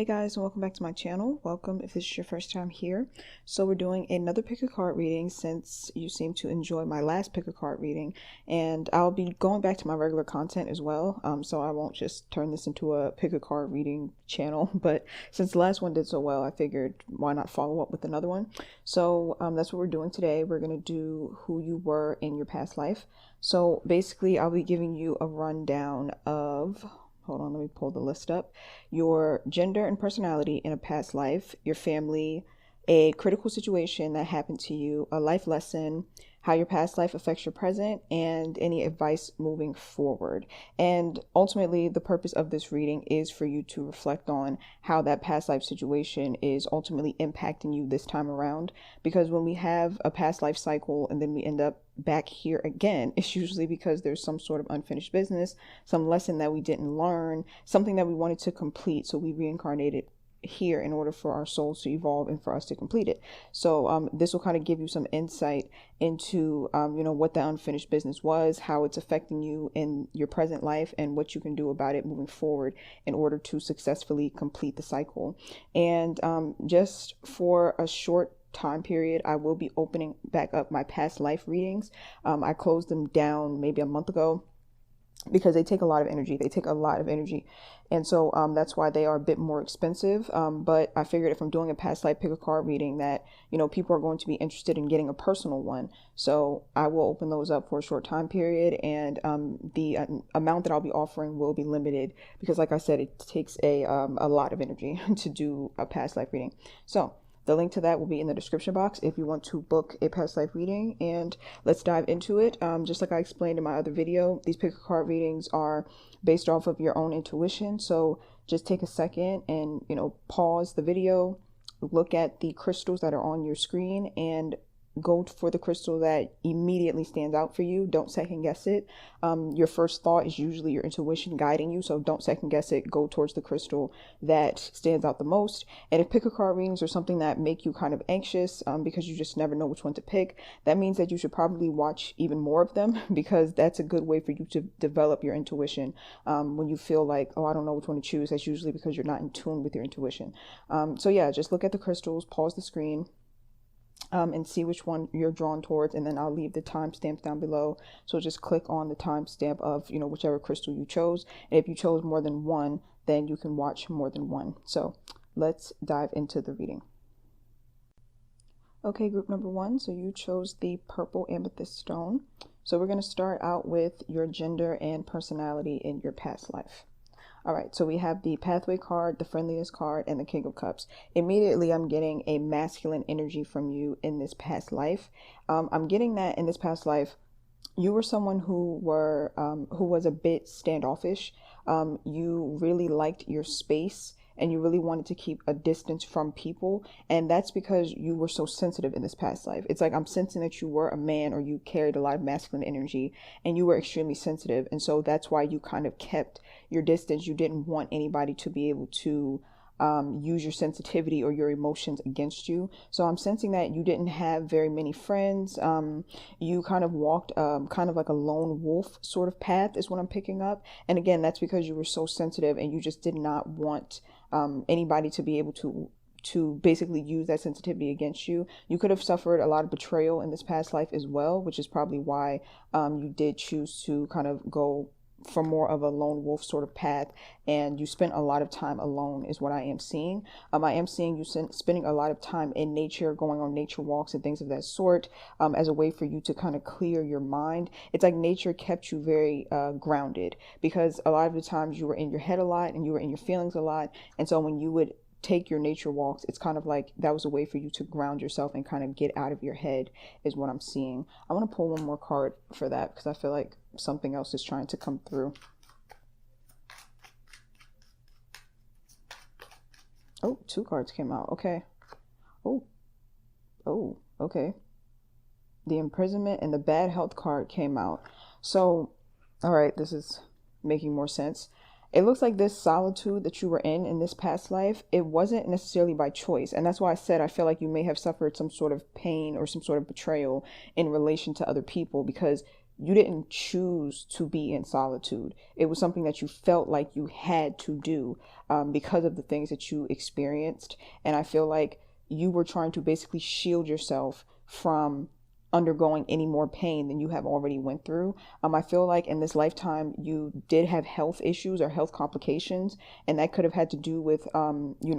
Hey guys, and welcome back to my channel. Welcome if this is your first time here. So we're doing another pick a card reading since you seem to enjoy my last pick a card reading, and I'll be going back to my regular content as well. So I won't just turn this into a pick a card reading channel, but since the last one did so well, I figured why not follow up with another one. So that's what we're doing today. We're going to do who you were in your past life. So basically I'll be giving you a rundown of, hold on, let me pull the list up. Your gender and personality in a past life, your family, a critical situation that happened to you, a life lesson, how your past life affects your present, and any advice moving forward. And ultimately, the purpose of this reading is for you to reflect on how that past life situation is ultimately impacting you this time around. Because when we have a past life cycle and then we end up back here again, it's usually because there's some sort of unfinished business, some lesson that we didn't learn, something that we wanted to complete, so we reincarnated here in order for our souls to evolve and for us to complete it. So this will kind of give you some insight into what the unfinished business was, how it's affecting you in your present life, and what you can do about it moving forward in order to successfully complete the cycle. And just for a short time period, I will be opening back up my past life readings. I closed them down maybe a month ago because they take a lot of energy. And so that's why they are a bit more expensive. But I figured if I'm doing a past life pick a card reading that, people are going to be interested in getting a personal one. So I will open those up for a short time period. And the amount that I'll be offering will be limited because, like I said, it takes a lot of energy to do a past life reading. So the link to that will be in the description box if you want to book a past life reading, and let's dive into it. Just like I explained in my other video, these pick a card readings are based off of your own intuition. So just take a second and, pause the video, look at the crystals that are on your screen, and go for the crystal that immediately stands out for you. Don't second guess it. Your first thought is usually your intuition guiding you, so don't second guess it. Go towards the crystal that stands out the most. And if pick a card readings are something that make you kind of anxious because you just never know which one to pick, that means that you should probably watch even more of them because that's a good way for you to develop your intuition. When you feel like, oh, I don't know which one to choose, that's usually because you're not in tune with your intuition. So yeah, just look at the crystals, pause the screen, and see which one you're drawn towards, and then I'll leave the timestamps down below. So just click on the timestamp of whichever crystal you chose, and if you chose more than one, then you can watch more than one. So let's dive into the reading. Okay, group number one, so you chose the purple amethyst stone. So we're going to start out with your gender and personality in your past life. All right, so we have the pathway card, the friendliness card, and the King of Cups. Immediately, I'm getting a masculine energy from you in this past life. I'm getting that in this past life, you were someone who was a bit standoffish. You really liked your space, and you really wanted to keep a distance from people. And that's because you were so sensitive in this past life. It's like I'm sensing that you were a man, or you carried a lot of masculine energy, and you were extremely sensitive. And so that's why you kind of kept your distance. You didn't want anybody to be able to use your sensitivity or your emotions against you. So I'm sensing that you didn't have very many friends. You kind of walked kind of like a lone wolf sort of path is what I'm picking up. And again, that's because you were so sensitive and you just did not want anybody to be able to basically use that sensitivity against you. You could have suffered a lot of betrayal in this past life as well, which is probably why you did choose to kind of go for more of a lone wolf sort of path, and you spent a lot of time alone is what I am seeing. I am seeing you spending a lot of time in nature, going on nature walks and things of that sort, as a way for you to kind of clear your mind. It's like nature kept you very grounded, because a lot of the times you were in your head a lot and you were in your feelings a lot, and so when you would take your nature walks, it's kind of like that was a way for you to ground yourself and kind of get out of your head is what I'm seeing. I want to pull one more card for that because I feel like something else is trying to come through. Oh, two cards came out. Okay. Oh, okay. The imprisonment and the bad health card came out. So, all right, this is making more sense. It looks like this solitude that you were in this past life, it wasn't necessarily by choice. And that's why I said I feel like you may have suffered some sort of pain or some sort of betrayal in relation to other people, because you didn't choose to be in solitude. It was something that you felt like you had to do, because of the things that you experienced. And I feel like you were trying to basically shield yourself from undergoing any more pain than you have already went through. I feel like in this lifetime you did have health issues or health complications, and that could have had to do with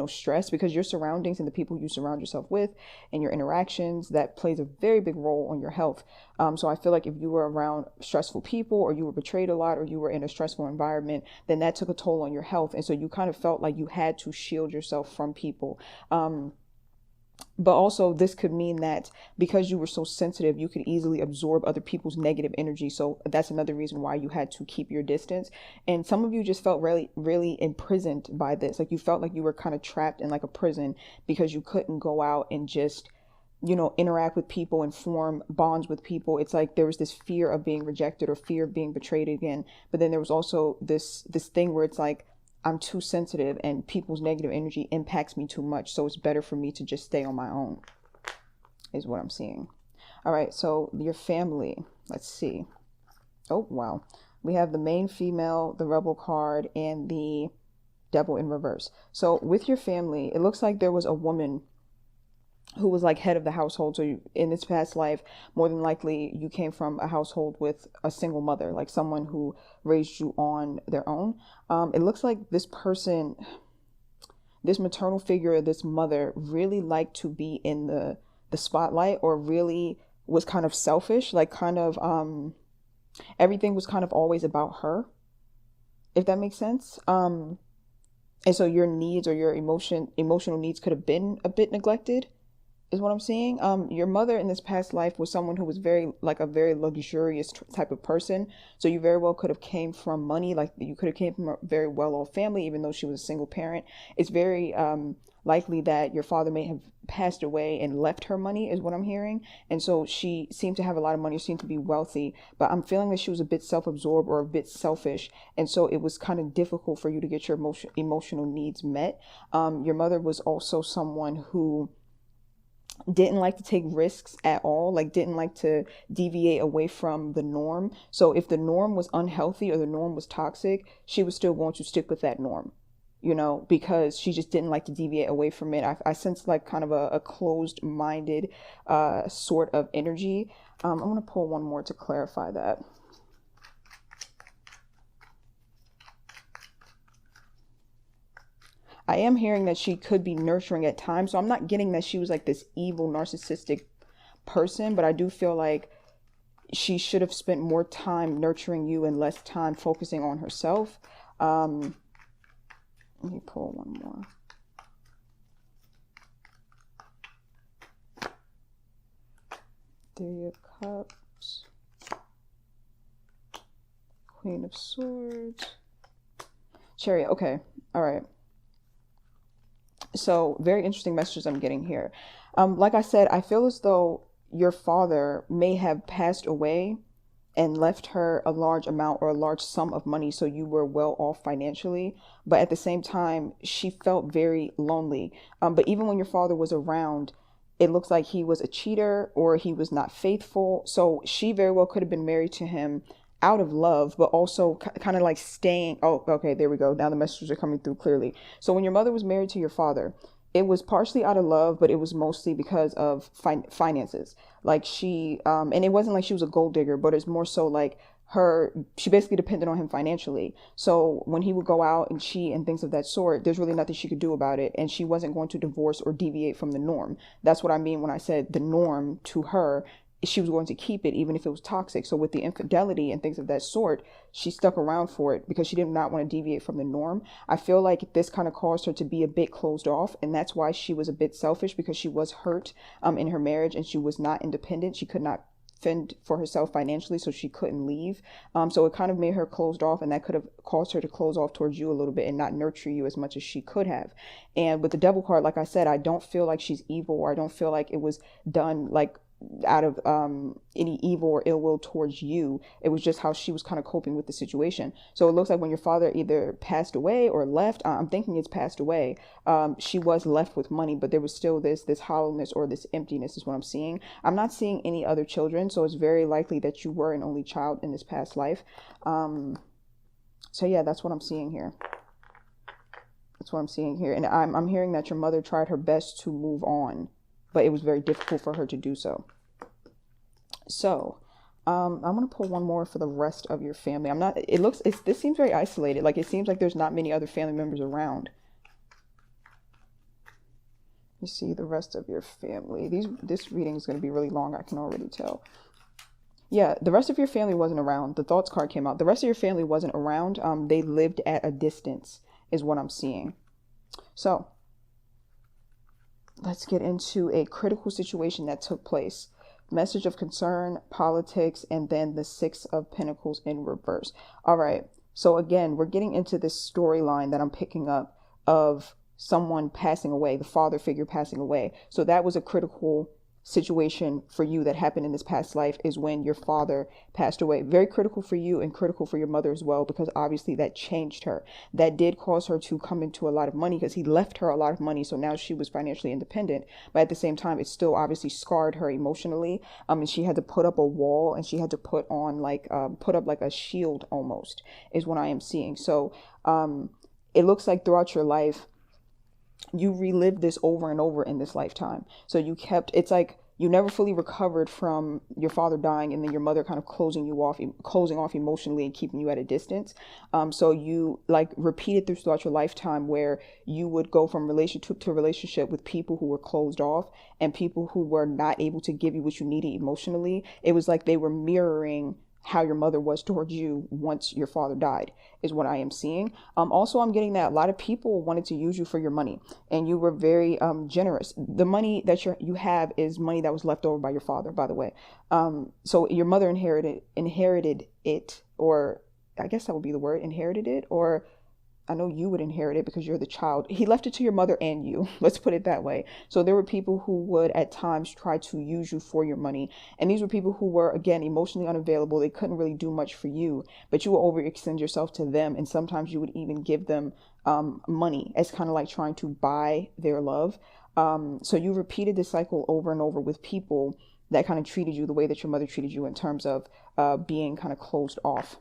stress, because your surroundings and the people you surround yourself with and your interactions, that plays a very big role on your health. So I feel like if you were around stressful people, or you were betrayed a lot, or you were in a stressful environment, then that took a toll on your health, and so you kind of felt like you had to shield yourself from people. But also, this could mean that because you were so sensitive, you could easily absorb other people's negative energy. So that's another reason why you had to keep your distance. And some of you just felt really, really imprisoned by this. Like you felt like you were kind of trapped in like a prison, because you couldn't go out and just, interact with people and form bonds with people. It's like there was this fear of being rejected or fear of being betrayed again. But then there was also this thing where it's like, I'm too sensitive and people's negative energy impacts me too much. So it's better for me to just stay on my own, is what I'm seeing. All right. So your family, let's see. Oh, wow. We have the main female, the rebel card, and the devil in reverse. So with your family, it looks like there was a woman who was like head of the household. So in this past life, more than likely you came from a household with a single mother, like someone who raised you on their own. It looks like this person, this maternal figure, this mother, really liked to be in the spotlight, or really was kind of selfish, like kind of everything was kind of always about her, if that makes sense. And so your needs, or your emotional needs, could have been a bit neglected, is what I'm seeing. Your mother in this past life was someone who was very luxurious type of person. So you very well could have came from money. Like you could have came from a very well-off family, even though she was a single parent. It's very likely that your father may have passed away and left her money, is what I'm hearing. And so she seemed to have a lot of money, seemed to be wealthy, but I'm feeling that she was a bit self-absorbed or a bit selfish. And so it was kind of difficult for you to get your emotional needs met. Your mother was also someone who didn't like to take risks at all, like didn't like to deviate away from the norm. So if the norm was unhealthy or the norm was toxic, she was still going to stick with that norm, because she just didn't like to deviate away from it. I sense like kind of a closed-minded sort of energy. I'm going to pull one more to clarify that. I am hearing that she could be nurturing at times. So I'm not getting that she was like this evil, narcissistic person, but I do feel like she should have spent more time nurturing you and less time focusing on herself. Let me pull one more. Three of Cups, Queen of Swords, Chariot. Okay. All right. So very interesting messages I'm getting here. Like I said, I feel as though your father may have passed away and left her a large amount or a large sum of money, so you were well off financially. But at the same time, she felt very lonely. But even when your father was around, it looks like he was a cheater or he was not faithful. So she very well could have been married to him out of love, but also kind of like staying. Oh, okay, there we go. Now the messages are coming through clearly. So when your mother was married to your father, it was partially out of love, but it was mostly because of finances. Like she, and it wasn't like she was a gold digger, but it's more so like she basically depended on him financially. So when he would go out and cheat and things of that sort, there's really nothing she could do about it. And she wasn't going to divorce or deviate from the norm. That's what I mean when I said the norm to her. She was going to keep it even if it was toxic. So with the infidelity and things of that sort, she stuck around for it because she did not want to deviate from the norm. I feel like this kind of caused her to be a bit closed off, and that's why she was a bit selfish, because she was hurt in her marriage and she was not independent. She could not fend for herself financially, so she couldn't leave. So it kind of made her closed off, and that could have caused her to close off towards you a little bit and not nurture you as much as she could have. And with the Devil card, like I said, I don't feel like she's evil, or I don't feel like it was done like out of any evil or ill will towards you. It was just how she was kind of coping with the situation. So it looks like when your father either passed away or left, I'm thinking it's passed away, she was left with money, but there was still this hollowness or this emptiness is what I'm seeing. I'm not seeing any other children, so it's very likely that you were an only child in this past life. So yeah, that's what I'm seeing here. That's what I'm seeing here. And I'm hearing that your mother tried her best to move on, but it was very difficult for her to do so. So I'm going to pull one more for the rest of your family. This seems very isolated. Like, it seems like there's not many other family members around. You see the rest of your family. This reading is going to be really long. I can already tell. Yeah, the rest of your family wasn't around. The thoughts card came out. The rest of your family wasn't around. They lived at a distance is what I'm seeing. So let's get into a critical situation that took place. Message of concern, politics, and then the Six of Pentacles in reverse. All right. So again, we're getting into this storyline that I'm picking up of someone passing away, the father figure passing away. So that was a critical situation for you that happened in this past life, is when your father passed away. Very critical for you and critical for your mother as well, because obviously that changed her. That did cause her to come into a lot of money because he left her a lot of money. So now she was financially independent, but at the same time, it still obviously scarred her emotionally. And she had to put up a wall, and she had to put up like a shield almost, is what I am seeing. So it looks like throughout your life, you relived this over and over in this lifetime. So it's like you never fully recovered from your father dying, and then your mother kind of closing off emotionally and keeping you at a distance. So you like repeated this throughout your lifetime, where you would go from relationship to relationship with people who were closed off and people who were not able to give you what you needed emotionally. It was like they were mirroring how your mother was towards you once your father died, is what I am seeing. Also, I'm getting that a lot of people wanted to use you for your money, and you were very generous. The money that you have is money that was left over by your father, by the way. So your mother inherited it, or I guess that would be the word, inherited it, or I know you would inherit it because you're the child. He left it to your mother and you. Let's put it that way. So there were people who would at times try to use you for your money. And these were people who were, again, emotionally unavailable. They couldn't really do much for you, but you would overextend yourself to them. And sometimes you would even give them money as kind of like trying to buy their love. So you repeated this cycle over and over with people that kind of treated you the way that your mother treated you, in terms of being kind of closed off,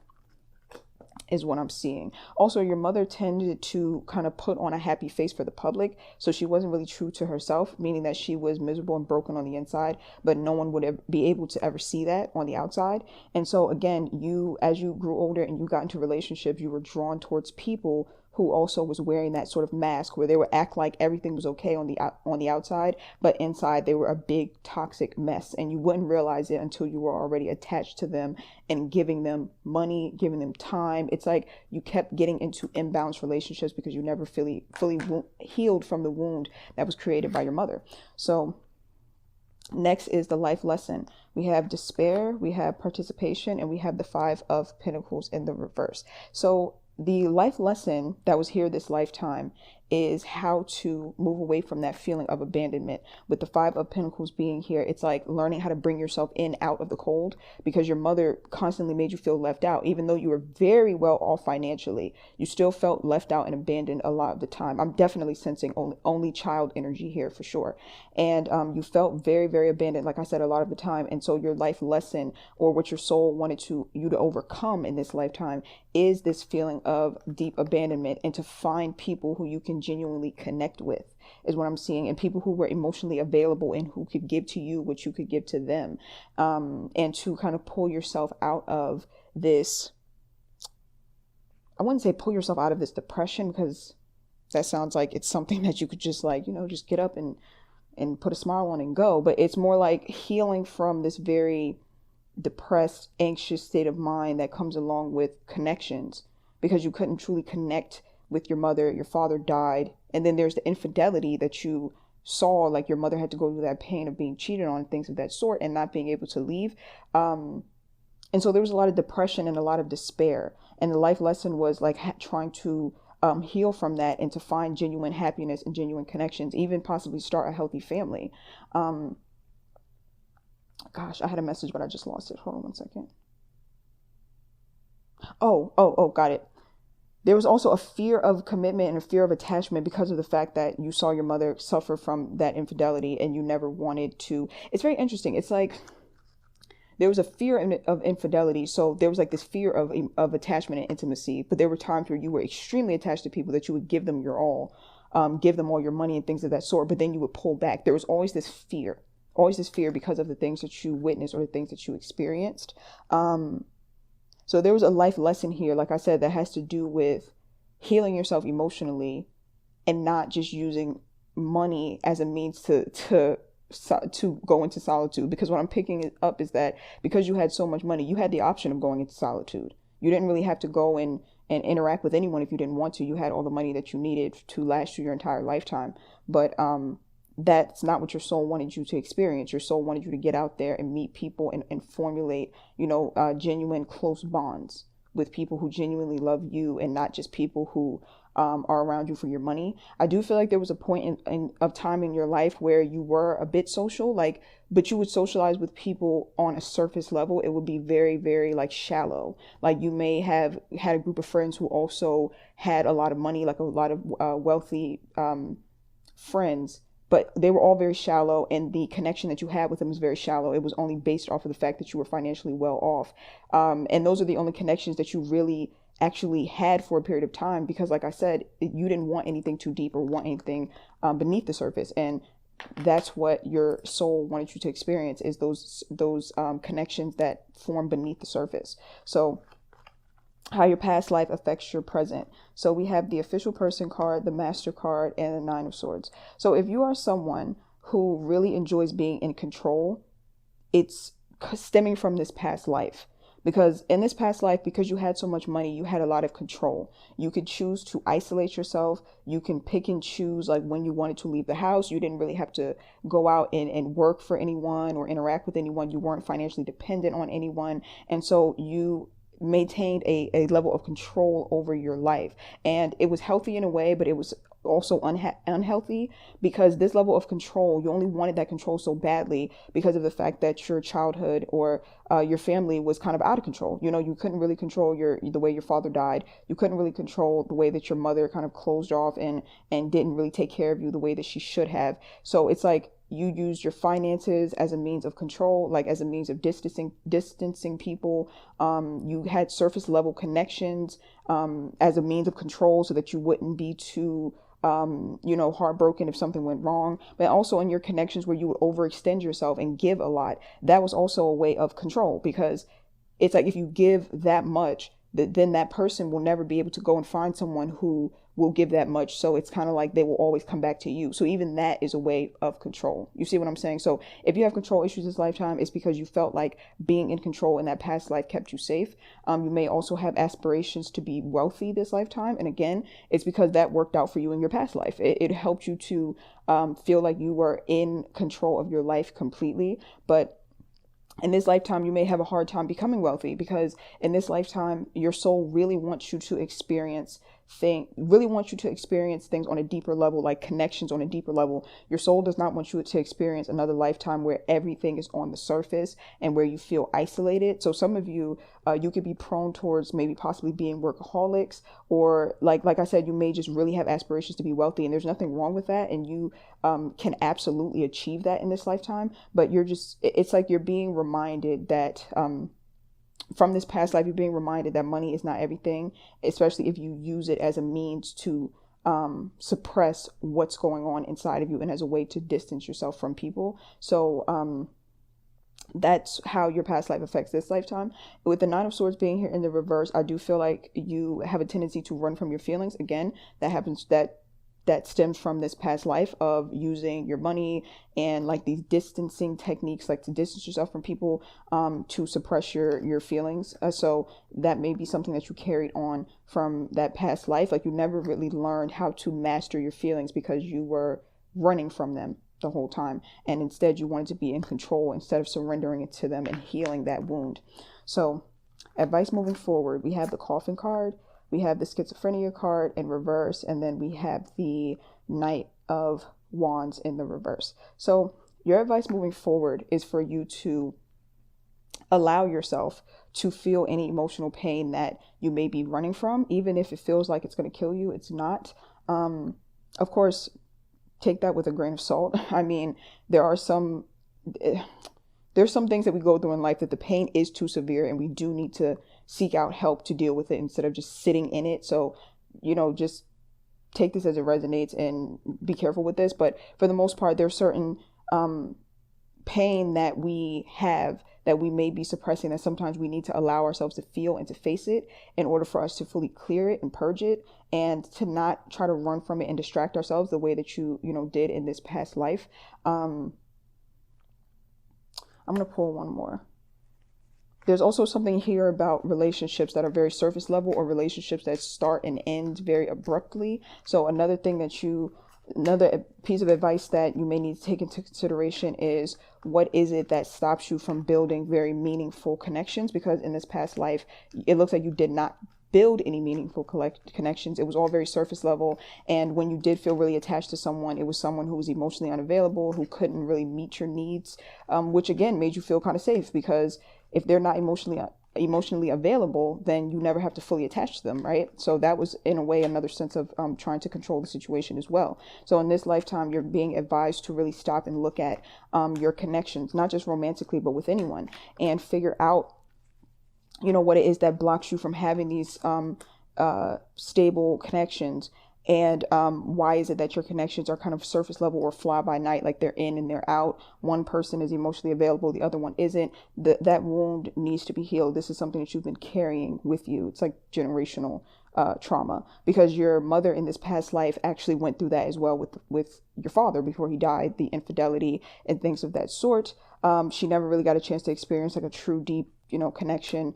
is what I'm seeing. Also, your mother tended to kind of put on a happy face for the public. So she wasn't really true to herself, meaning that she was miserable and broken on the inside, but no one would be able to ever see that on the outside. And so again, as you grew older and you got into relationships, you were drawn towards people who also was wearing that sort of mask, where they would act like everything was okay on the outside, but inside they were a big toxic mess, and you wouldn't realize it until you were already attached to them and giving them money, giving them time. It's like you kept getting into imbalanced relationships because you never fully healed from the wound that was created by your mother. So next is the life lesson. We have despair, we have participation, and we have the Five of Pentacles in the reverse. So the life lesson that was here this lifetime is how to move away from that feeling of abandonment. With the Five of Pentacles being here, it's like learning how to bring yourself out of the cold, because your mother constantly made you feel left out. Even though you were very well off financially, you still felt left out and abandoned a lot of the time. I'm definitely sensing only child energy here for sure. And you felt very, very abandoned, like I said, a lot of the time. And so your life lesson, or what your soul wanted you to overcome in this lifetime, is this feeling of deep abandonment, and to find people who you can genuinely connect with, is what I'm seeing, and people who were emotionally available and who could give to you what you could give to them, and to kind of pull yourself out of this, I wouldn't say pull yourself out of this depression, because that sounds like it's something that you could just just get up and put a smile on and go, but it's more like healing from this very depressed, anxious state of mind that comes along with connections, because you couldn't truly connect with your mother. Your father died, and then there's the infidelity that you saw, like your mother had to go through that pain of being cheated on, things of that sort, and not being able to leave. And so there was a lot of depression and a lot of despair, and the life lesson was like trying to heal from that, and to find genuine happiness and genuine connections, even possibly start a healthy family. Gosh, I had a message, but I just lost it. Hold on one second. Oh, got it. There was also a fear of commitment and a fear of attachment because of the fact that you saw your mother suffer from that infidelity and you never wanted to. It's very interesting. It's like there was a fear of infidelity. So there was like this fear of attachment and intimacy. But there were times where you were extremely attached to people that you would give them your all, give them all your money and things of that sort. But then you would pull back. There was always this fear because of the things that you witnessed or the things that you experienced. So there was a life lesson here, like I said, that has to do with healing yourself emotionally and not just using money as a means to go into solitude. Because what I'm picking up is that because you had so much money, you had the option of going into solitude. You didn't really have to go and interact with anyone if you didn't want to. You had all the money that you needed to last you your entire lifetime. But that's not what your soul wanted you to experience. Your soul wanted you to get out there and meet people and formulate, genuine close bonds with people who genuinely love you and not just people who are around you for your money. I do feel like there was a point of time in your life where you were a bit social, but you would socialize with people on a surface level. It would be very, very like shallow. Like you may have had a group of friends who also had a lot of money, like a lot of wealthy friends, but they were all very shallow, and the connection that you had with them was very shallow. It was only based off of the fact that you were financially well off. And those are the only connections that you really actually had for a period of time, because like I said, you didn't want anything too deep or want anything beneath the surface. And that's what your soul wanted you to experience, is those connections that form beneath the surface. So how your past life affects your present. So we have the official person card, the master card, and the nine of swords. So if you are someone who really enjoys being in control, it's stemming from this past life. Because in this past life, because you had so much money, you had a lot of control. You could choose to isolate yourself. You can pick and choose like when you wanted to leave the house. You didn't really have to go out and work for anyone or interact with anyone. You weren't financially dependent on anyone. And so you maintained a level of control over your life. And it was healthy in a way, but it was also unhealthy, because this level of control, you only wanted that control so badly because of the fact that your childhood or your family was kind of out of control. You couldn't really control the way your father died. You couldn't really control the way that your mother kind of closed off and didn't really take care of you the way that she should have. So it's like you used your finances as a means of control, like as a means of distancing people. You had surface level connections as a means of control so that you wouldn't be too heartbroken if something went wrong. But also in your connections where you would overextend yourself and give a lot, that was also a way of control, because it's like if you give that much, then that person will never be able to go and find someone who will give that much. So it's kind of like they will always come back to you. So even that is a way of control. You see what I'm saying? So if you have control issues this lifetime, it's because you felt like being in control in that past life kept you safe. You may also have aspirations to be wealthy this lifetime. And again, it's because that worked out for you in your past life. It helped you to feel like you were in control of your life completely. But in this lifetime, you may have a hard time becoming wealthy, because in this lifetime, your soul really wants you to experience things on a deeper level, like connections on a deeper level. Your soul does not want you to experience another lifetime where everything is on the surface and where you feel isolated. So some of you, you could be prone towards maybe possibly being workaholics, or like I said, you may just really have aspirations to be wealthy, and there's nothing wrong with that. And you can absolutely achieve that in this lifetime. But it's like you're being reminded that from this past life, you're being reminded that money is not everything, especially if you use it as a means to suppress what's going on inside of you and as a way to distance yourself from people. So that's how your past life affects this lifetime. With the Nine of Swords being here in the reverse, I do feel like you have a tendency to run from your feelings. Again, that stems from this past life of using your money and like these distancing techniques, like to distance yourself from people to suppress your feelings. So that may be something that you carried on from that past life. Like you never really learned how to master your feelings because you were running from them the whole time. And instead you wanted to be in control instead of surrendering it to them and healing that wound. So advice moving forward, we have the Coffin card. We have the Schizophrenia card in reverse, and then we have the Knight of Wands in the reverse. So Your advice moving forward is for you to allow yourself to feel any emotional pain that you may be running from, even if it feels like it's going to kill you. It's not. Of course, take that with a grain of salt. I mean, there are some there's some things that we go through in life that the pain is too severe, and we do need to seek out help to deal with it instead of just sitting in it. So, just take this as it resonates and be careful with this. But for the most part, there's certain pain that we have that we may be suppressing, that sometimes we need to allow ourselves to feel and to face it in order for us to fully clear it and purge it, and to not try to run from it and distract ourselves the way that you did in this past life. I'm going to pull one more. There's also something here about relationships that are very surface level, or relationships that start and end very abruptly. So another piece of advice that you may need to take into consideration is, what is it that stops you from building very meaningful connections? Because in this past life, it looks like you did not build any meaningful connections. It was all very surface level. And when you did feel really attached to someone, it was someone who was emotionally unavailable, who couldn't really meet your needs, which again made you feel kind of safe, because if they're not emotionally available, then you never have to fully attach to them, right? So that was, in a way, another sense of trying to control the situation as well. So in this lifetime, you're being advised to really stop and look at your connections, not just romantically, but with anyone, and figure out what it is that blocks you from having these stable connections. And why is it that your connections are kind of surface level or fly by night, like they're in and they're out? One person is emotionally available, the other one isn't. That wound needs to be healed. This is something that you've been carrying with you. It's like generational trauma, because your mother in this past life actually went through that as well with your father before he died, the infidelity and things of that sort. She never really got a chance to experience like a true deep connection.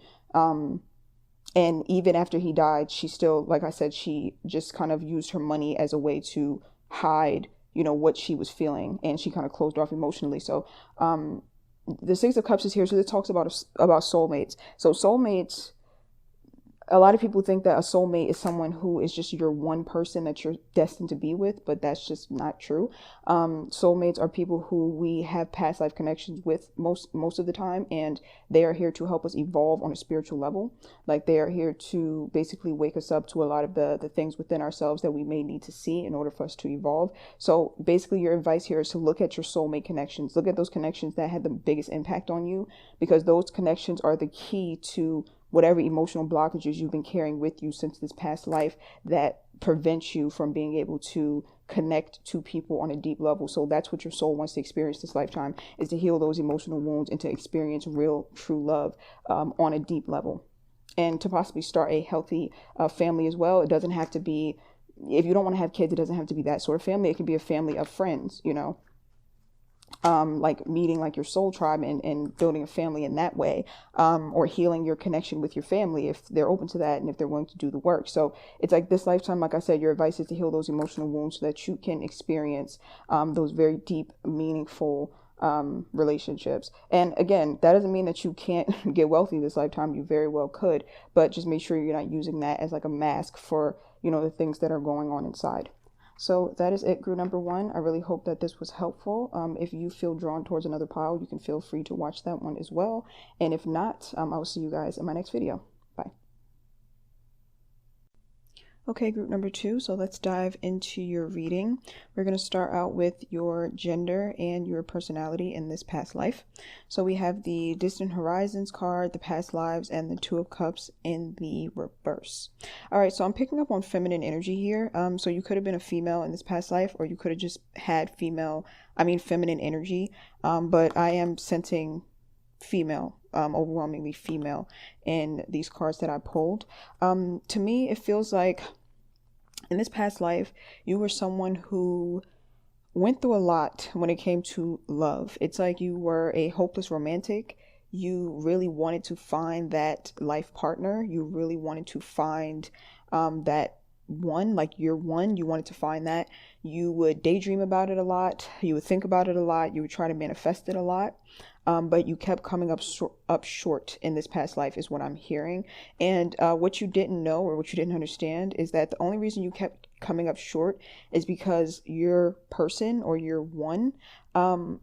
And even after he died, she still, like I said, she just kind of used her money as a way to hide, what she was feeling, and she kind of closed off emotionally. So, the Six of Cups is here. So it talks about soulmates. So soulmates, a lot of people think that a soulmate is someone who is just your one person that you're destined to be with, but that's just not true. Soulmates are people who we have past life connections with most of the time, and they are here to help us evolve on a spiritual level. Like, they are here to basically wake us up to a lot of the things within ourselves that we may need to see in order for us to evolve. So basically, your advice here is to look at your soulmate connections. Look at those connections that had the biggest impact on you, because those connections are the key to whatever emotional blockages you've been carrying with you since this past life that prevents you from being able to connect to people on a deep level. So that's what your soul wants to experience this lifetime, is to heal those emotional wounds and to experience real, true love on a deep level, and to possibly start a healthy family as well. It doesn't have to be, if you don't want to have kids, it doesn't have to be that sort of family. It can be a family of friends, like meeting like your soul tribe and building a family in that way, or healing your connection with your family if they're open to that and if they're willing to do the work. So it's like this lifetime, like I said, your advice is to heal those emotional wounds so that you can experience those very deep, meaningful relationships. And again, that doesn't mean that you can't get wealthy this lifetime. You very well could, but just make sure you're not using that as like a mask for the things that are going on inside. So that is it, group number 1. I really hope that this was helpful. If you feel drawn towards another pile, you can feel free to watch that one as well. And if not, I will see you guys in my next video. Bye. Okay, group number 2. So let's dive into your reading. We're going to start out with your gender and your personality in this past life. So we have the Distant Horizons card, the past lives, and the Two of Cups in the reverse. All right, so I'm picking up on feminine energy here. So you could have been a female in this past life, or you could have just had feminine energy. But I am sensing female, overwhelmingly female in these cards that I pulled. To me, it feels like in this past life, you were someone who went through a lot when it came to love. It's like you were a hopeless romantic. You really wanted to find that life partner. You really wanted to find that one, like your one, you wanted to find that. You would daydream about it a lot. You would think about it a lot. You would try to manifest it a lot. But you kept coming up short in this past life is what I'm hearing. And what you didn't know or what you didn't understand is that the only reason you kept coming up short is because your person or your one,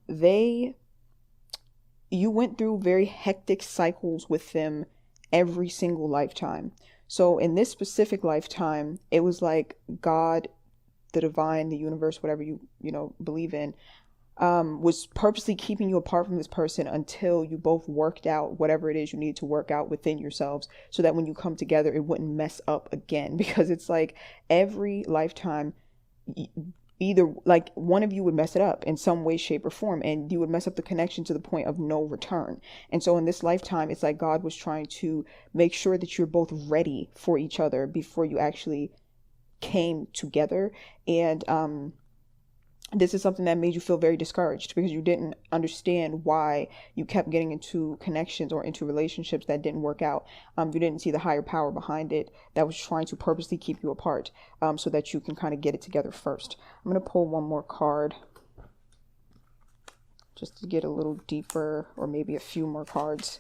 they you went through very hectic cycles with them every single lifetime. So in this specific lifetime, it was like God, the divine, the universe, whatever you believe in, was purposely keeping you apart from this person until you both worked out whatever it is you need to work out within yourselves, so that when you come together, it wouldn't mess up again. Because it's like every lifetime, either like one of you would mess it up in some way, shape, or form, and you would mess up the connection to the point of no return. And so in this lifetime, it's like God was trying to make sure that you're both ready for each other before you actually came together. And this is something that made you feel very discouraged because you didn't understand why you kept getting into connections or into relationships that didn't work out. You didn't see the higher power behind it that was trying to purposely keep you apart, so that you can kind of get it together first. I'm going to pull one more card just to get a little deeper, or maybe a few more cards.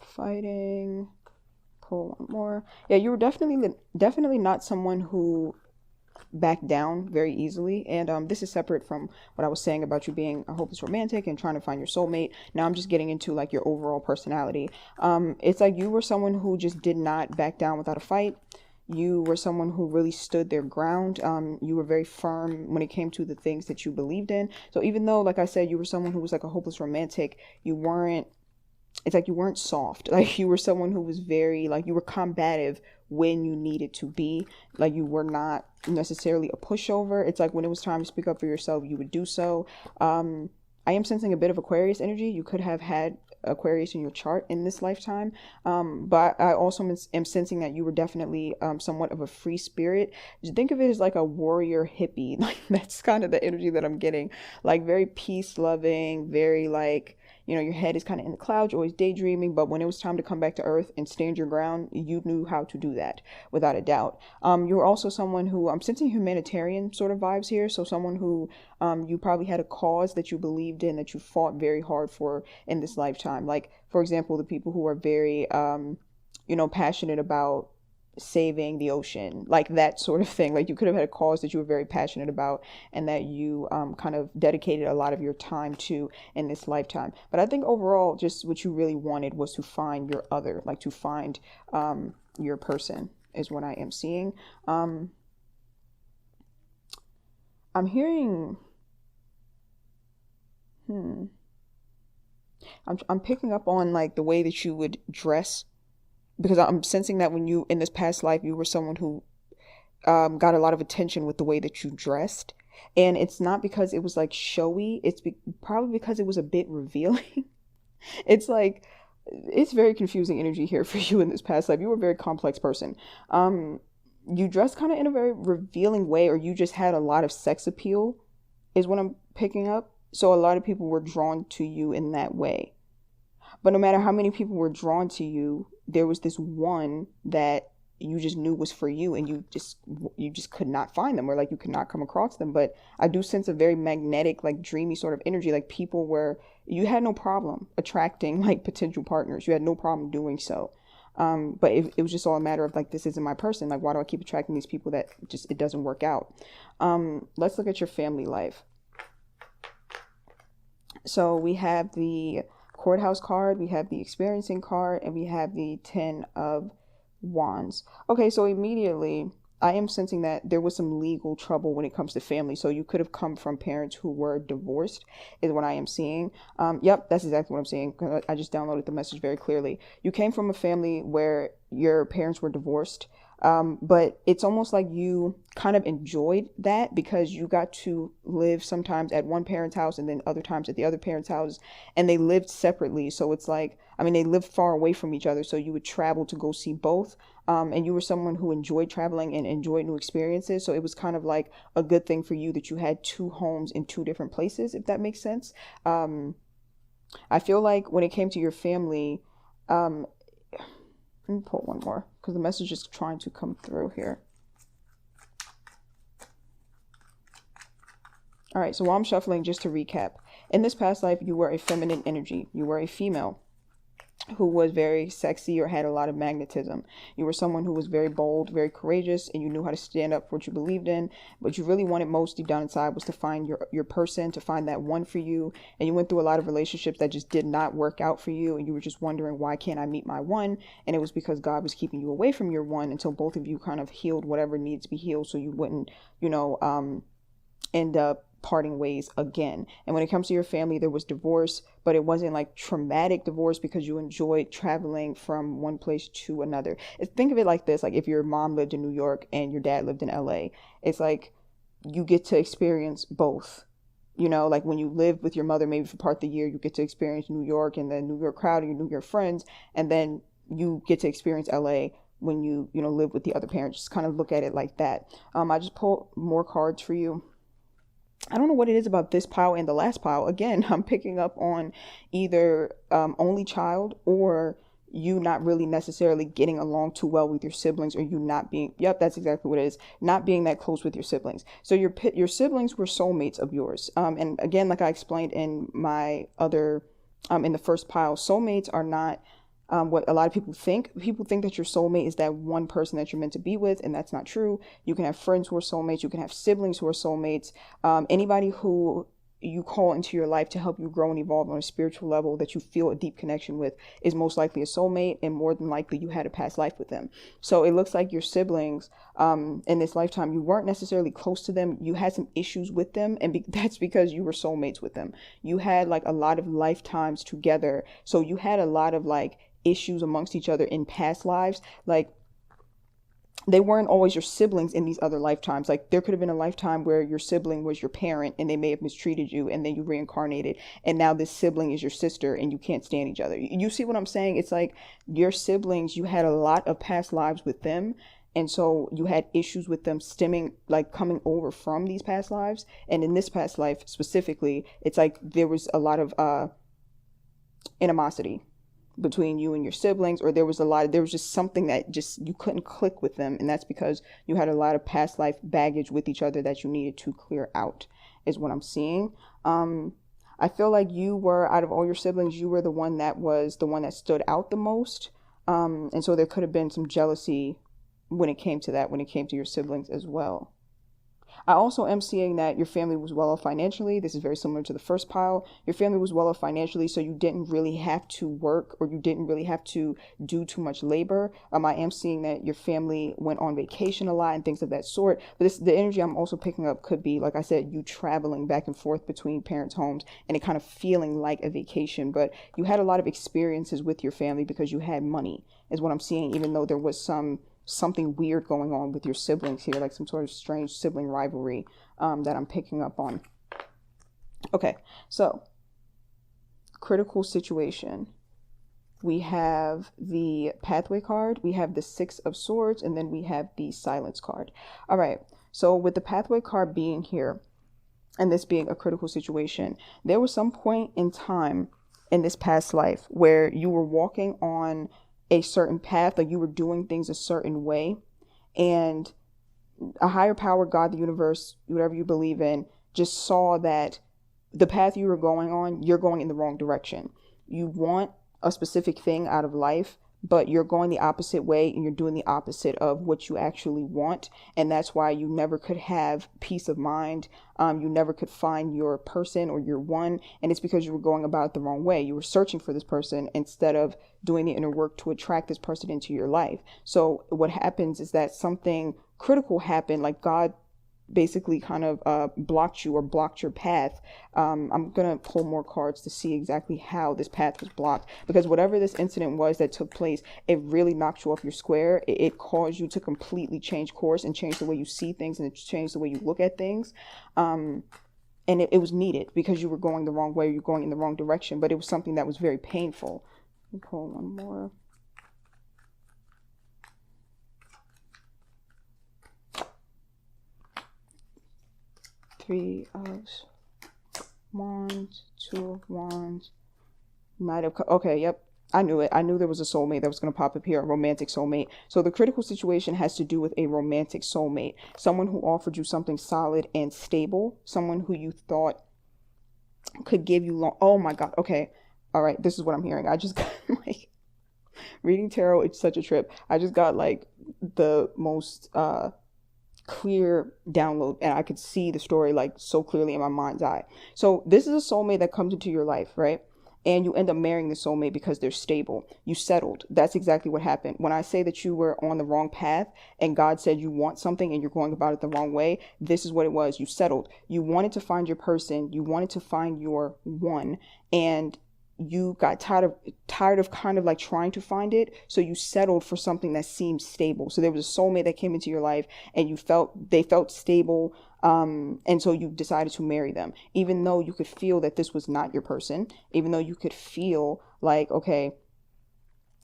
Fighting. Pull one more. Yeah, you were definitely not someone who backed down very easily. And this is separate from what I was saying about you being a hopeless romantic and trying to find your soulmate. Now I'm just getting into like your overall personality. It's like you were someone who just did not back down without a fight. You were someone who really stood their ground. You were very firm when it came to the things that you believed in. So even though, like I said, you were someone who was like a hopeless romantic, it's like you weren't soft. Like you were someone who was very, like, you were combative when you needed to be. Like you were not necessarily a pushover. It's like when it was time to speak up for yourself, you would do so. I am sensing a bit of Aquarius energy. You could have had Aquarius in your chart in this lifetime. But I also am sensing that you were definitely somewhat of a free spirit. Just think of it as like a warrior hippie. Like that's kind of the energy that I'm getting. Like very peace loving, very like, your head is kind of in the clouds, you're always daydreaming, but when it was time to come back to earth and stand your ground, you knew how to do that without a doubt. You're also someone who, I'm sensing humanitarian sort of vibes here. So someone who you probably had a cause that you believed in, that you fought very hard for in this lifetime. Like, for example, the people who are very, passionate about saving the ocean, like that sort of thing. Like you could have had a cause that you were very passionate about and that you kind of dedicated a lot of your time to in this lifetime. But I think overall, just what you really wanted was to find your other, like to find your person is what I am seeing. I'm hearing I'm picking up on like the way that you would dress, because I'm sensing that when you, in this past life, you were someone who got a lot of attention with the way that you dressed. And it's not because it was like showy, it's probably because it was a bit revealing. It's like, it's very confusing energy here for you in this past life. You were a very complex person. You dressed kind of in a very revealing way, or you just had a lot of sex appeal, is what I'm picking up. So a lot of people were drawn to you in that way. But no matter how many people were drawn to you, there was this one that you just knew was for you, and you just could not find them, or like you could not come across them. But I do sense a very magnetic, like dreamy sort of energy. Like people where you had no problem attracting like potential partners. You had no problem doing so. But it was just all a matter of like, this isn't my person. Like, why do I keep attracting these people that just, it doesn't work out? Let's look at your family life. So we have the courthouse card, we have the experiencing card, and we have the 10 of Wands. Okay, so immediately I am sensing that there was some legal trouble when it comes to family. So you could have come from parents who were divorced, is what I am seeing. Yep, that's exactly what I'm seeing. I just downloaded the message very clearly. You came from a family where your parents were divorced. But it's almost like you kind of enjoyed that because you got to live sometimes at one parent's house and then other times at the other parent's house, and they lived separately. So it's like, I mean, they lived far away from each other. So you would travel to go see both. And you were someone who enjoyed traveling and enjoyed new experiences. So it was kind of like a good thing for you that you had two homes in two different places, if that makes sense. I feel like when it came to your family, let me pull one more because the message is trying to come through here. All right, so while I'm shuffling, just to recap, in this past life, you were a feminine energy. You were a female who was very sexy or had a lot of magnetism. You were someone who was very bold, very courageous, and you knew how to stand up for what you believed in. What you really wanted most deep down inside was to find your person, to find that one for you. And you went through a lot of relationships that just did not work out for you. And you were just wondering, why can't I meet my one? And it was because God was keeping you away from your one until both of you kind of healed whatever needs to be healed, so you wouldn't, end up parting ways again. And when it comes to your family, there was divorce, but it wasn't like traumatic divorce because you enjoyed traveling from one place to another. Think of it like this, like if your mom lived in New York and your dad lived in LA, it's like you get to experience both. Like when you live with your mother, maybe for part of the year, you get to experience New York and the New York crowd and your New York friends, and then you get to experience LA when you live with the other parent. Just kind of look at it like that. I just pulled more cards for you. I don't know what it is about this pile and the last pile. Again, I'm picking up on either only child or you not really necessarily getting along too well with your siblings, or you not being, yep, that's exactly what it is, not being that close with your siblings. So your siblings were soulmates of yours. And again, like I explained in my other, in the first pile, soulmates are not what a lot of people think. People think that your soulmate is that one person that you're meant to be with, and that's not true. You can have friends who are soulmates. You can have siblings who are soulmates. Anybody who you call into your life to help you grow and evolve on a spiritual level that you feel a deep connection with is most likely a soulmate, and more than likely you had a past life with them. So it looks like your siblings in this lifetime, you weren't necessarily close to them. You had some issues with them, and that's because you were soulmates with them. You had like a lot of lifetimes together. So you had a lot of like issues amongst each other in past lives. Like they weren't always your siblings in these other lifetimes. Like there could have been a lifetime where your sibling was your parent and they may have mistreated you, and then you reincarnated and now this sibling is your sister and you can't stand each other. You see what I'm saying? It's like your siblings, you had a lot of past lives with them, and so you had issues with them stemming, like coming over from these past lives. And in this past life specifically, it's like there was a lot of animosity between you and your siblings, or there was just something that just you couldn't click with them, and that's because you had a lot of past life baggage with each other that you needed to clear out, is what I'm seeing. I feel like you were, out of all your siblings, you were the one that stood out the most, and so there could have been some jealousy when it came to that, when it came to your siblings as well. I also am seeing that your family was well off financially. This is very similar to the first pile. Your family was well off financially, so you didn't really have to work, or you didn't really have to do too much labor. I am seeing that your family went on vacation a lot and things of that sort. But the energy I'm also picking up could be, like I said, you traveling back and forth between parents' homes and it kind of feeling like a vacation. But you had a lot of experiences with your family because you had money, is what I'm seeing, even though there was something weird going on with your siblings here, like some sort of strange sibling rivalry that I'm picking up on. Okay, so critical situation. We have the pathway card, we have the 6 of Swords, and then we have the silence card. All right, so with the pathway card being here and this being a critical situation, there was some point in time in this past life where you were walking on a certain path, like you were doing things a certain way, and a higher power, God, the universe, whatever you believe in, just saw that the path you were going on, you're going in the wrong direction. You want a specific thing out of life, but you're going the opposite way and you're doing the opposite of what you actually want. And that's why you never could have peace of mind. You never could find your person or your one. And it's because you were going about it the wrong way. You were searching for this person instead of doing the inner work to attract this person into your life. So what happens is that something critical happened, like God basically kind of blocked you or blocked your path. I'm gonna pull more cards to see exactly how this path was blocked, because whatever this incident was that took place, it really knocked you off your square. It caused you to completely change course and change the way you see things, and it changed the way you look at things. And it was needed, because you were going the wrong way, you're going in the wrong direction, but it was something that was very painful. Let me pull one more. Three of Wands, Two of Wands, Knight of Cups. Okay, yep. I knew it. I knew there was a soulmate that was going to pop up here, a romantic soulmate. So the critical situation has to do with a romantic soulmate, someone who offered you something solid and stable, someone who you thought could give you long. Oh my God. Okay. All right. This is what I'm hearing. I just got like, reading tarot, it's such a trip. I just got like the most clear download, and I could see the story like so clearly in my mind's eye. So this is a soulmate that comes into your life, right? And you end up marrying the soulmate because they're stable. You settled. That's exactly what happened. When I say that you were on the wrong path and God said you want something and you're going about it the wrong way, this is what it was. You settled. You wanted to find your person. You wanted to find your one, and you got tired of kind of like trying to find it. So you settled for something that seemed stable. So there was a soulmate that came into your life and they felt stable. And so you decided to marry them, even though you could feel that this was not your person, even though you could feel like, okay,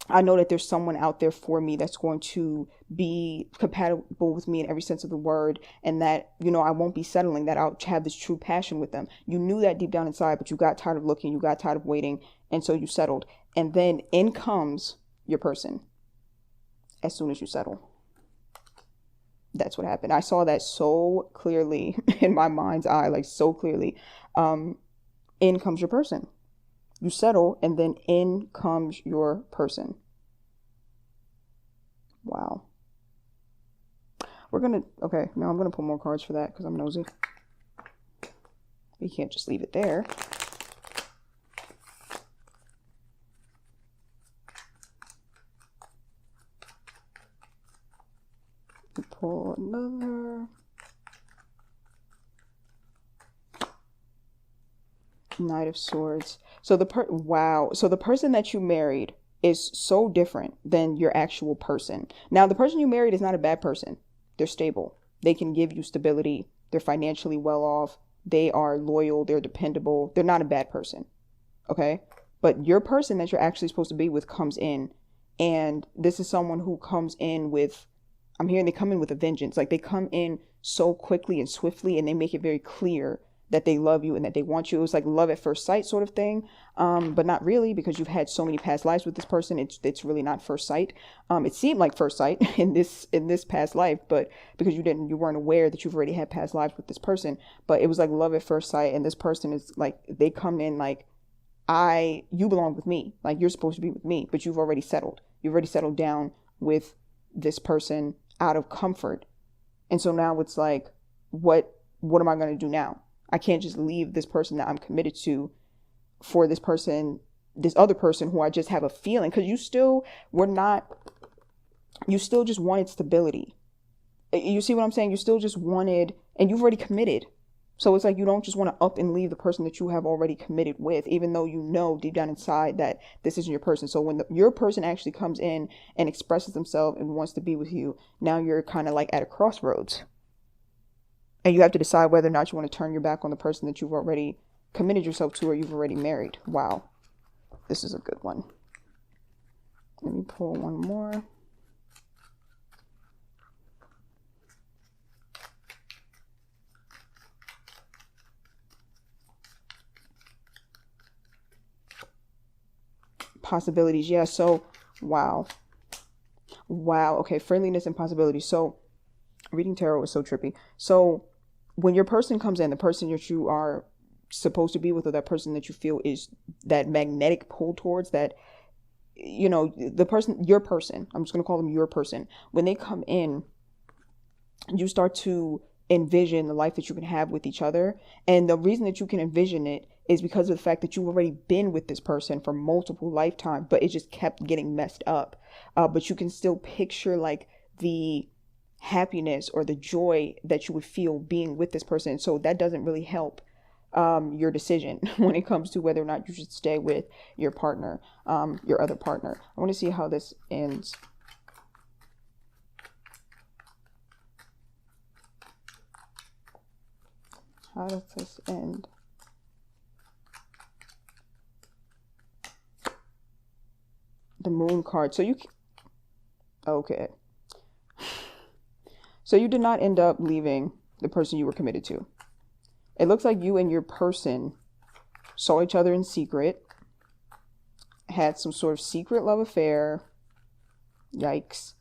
I know that there's someone out there for me that's going to be compatible with me in every sense of the word, and that, you know, I won't be settling, that I'll have this true passion with them. You knew that deep down inside, but you got tired of looking, you got tired of waiting, and so you settled. And then in comes your person as soon as you settle. That's what happened. I saw that so clearly in my mind's eye, like so clearly. In comes your person. You settle, and then in comes your person. Wow. Okay, now I'm gonna pull more cards for that because I'm nosy. You can't just leave it there. Pull another. Knight of Swords. So wow. So the person that you married is so different than your actual person. Now, the person you married is not a bad person. They're stable. They can give you stability. They're financially well off. They are loyal. They're dependable. They're not a bad person. Okay? But your person that you're actually supposed to be with comes in, and this is someone who comes in with, I'm hearing they come in with a vengeance. Like, they come in so quickly and swiftly, and they make it very clear that they love you and that they want you. It was like love at first sight sort of thing, but not really, because you've had so many past lives with this person. It's really not first sight. It seemed like first sight in this past life, but because you weren't aware that you've already had past lives with this person. But it was like love at first sight, and this person is like, they come in like, you belong with me, like you're supposed to be with me, but you've already settled. You've already settled down with this person out of comfort, and so now it's like, what am I going to do now? I can't just leave this person that I'm committed to for this other person who I just have a feeling, because you still just wanted stability. You see what I'm saying? You still just wanted, and you've already committed. So it's like, you don't just want to up and leave the person that you have already committed with, even though you know deep down inside that this isn't your person. So when your person actually comes in and expresses themselves and wants to be with you, now you're kind of like at a crossroads. And you have to decide whether or not you want to turn your back on the person that you've already committed yourself to, or you've already married. Wow. This is a good one. Let me pull one more. Possibilities. Yeah. So, wow. Okay. Friendliness and possibilities. So, reading tarot is so trippy. So, when your person comes in, the person that you are supposed to be with, or that person that you feel is that magnetic pull towards, that, you know, your person, I'm just going to call them your person. When they come in, you start to envision the life that you can have with each other. And the reason that you can envision it is because of the fact that you've already been with this person for multiple lifetimes, but it just kept getting messed up. But you can still picture like the happiness or the joy that you would feel being with this person. So that doesn't really help your decision when it comes to whether or not you should stay with your partner, your other partner. I want to see how this ends. How does this end? The Moon card. So okay. So you did not end up leaving the person you were committed to. It looks like you and your person saw each other in secret, had some sort of secret love affair. Yikes.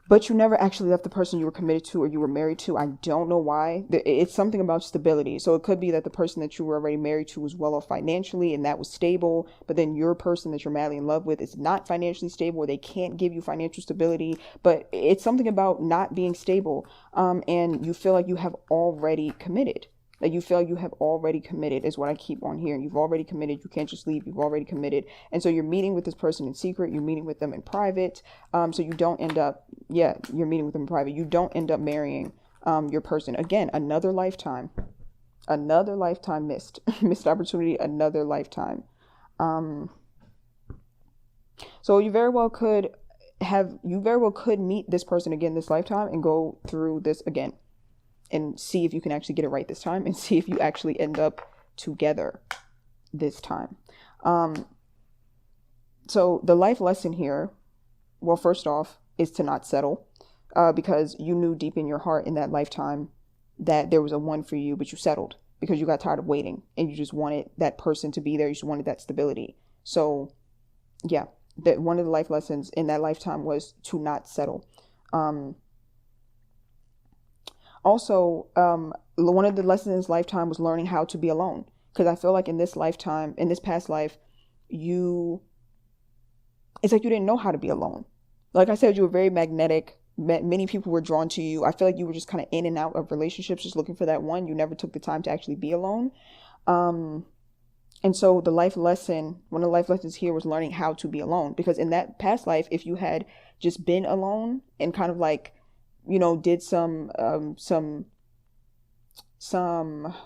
But you never actually left the person you were committed to or you were married to. I don't know why. It's something about stability. So it could be that the person that you were already married to was well off financially and that was stable. But then your person that you're madly in love with is not financially stable, or they can't give you financial stability. But it's something about not being stable. And you feel like you have already committed. Like you feel like you have already committed is what I keep on hearing. You've already committed. You can't just leave. You've already committed. And so you're meeting with this person in secret. You're meeting with them in private. So you don't end up, you're meeting with them in private. You don't end up marrying your person. Again, another lifetime missed, missed opportunity, another lifetime. So you very well could meet this person again this lifetime and go through this again. And see if you can actually get it right this time, and see if you actually end up together this time. So the life lesson here, well, first off, is to not settle, because you knew deep in your heart in that lifetime that there was a one for you, but you settled because you got tired of waiting and you just wanted that person to be there. You just wanted that stability. So yeah, that one of the life lessons in that lifetime was to not settle. Also, one of the lessons in this lifetime was learning how to be alone. Because I feel like in this lifetime, in this past life, it's like you didn't know how to be alone. Like I said, you were very magnetic. Many people were drawn to you. I feel like you were just kind of in and out of relationships, just looking for that one. You never took the time to actually be alone. And so one of the life lessons here was learning how to be alone. Because in that past life, if you had just been alone and kind of like, did some, what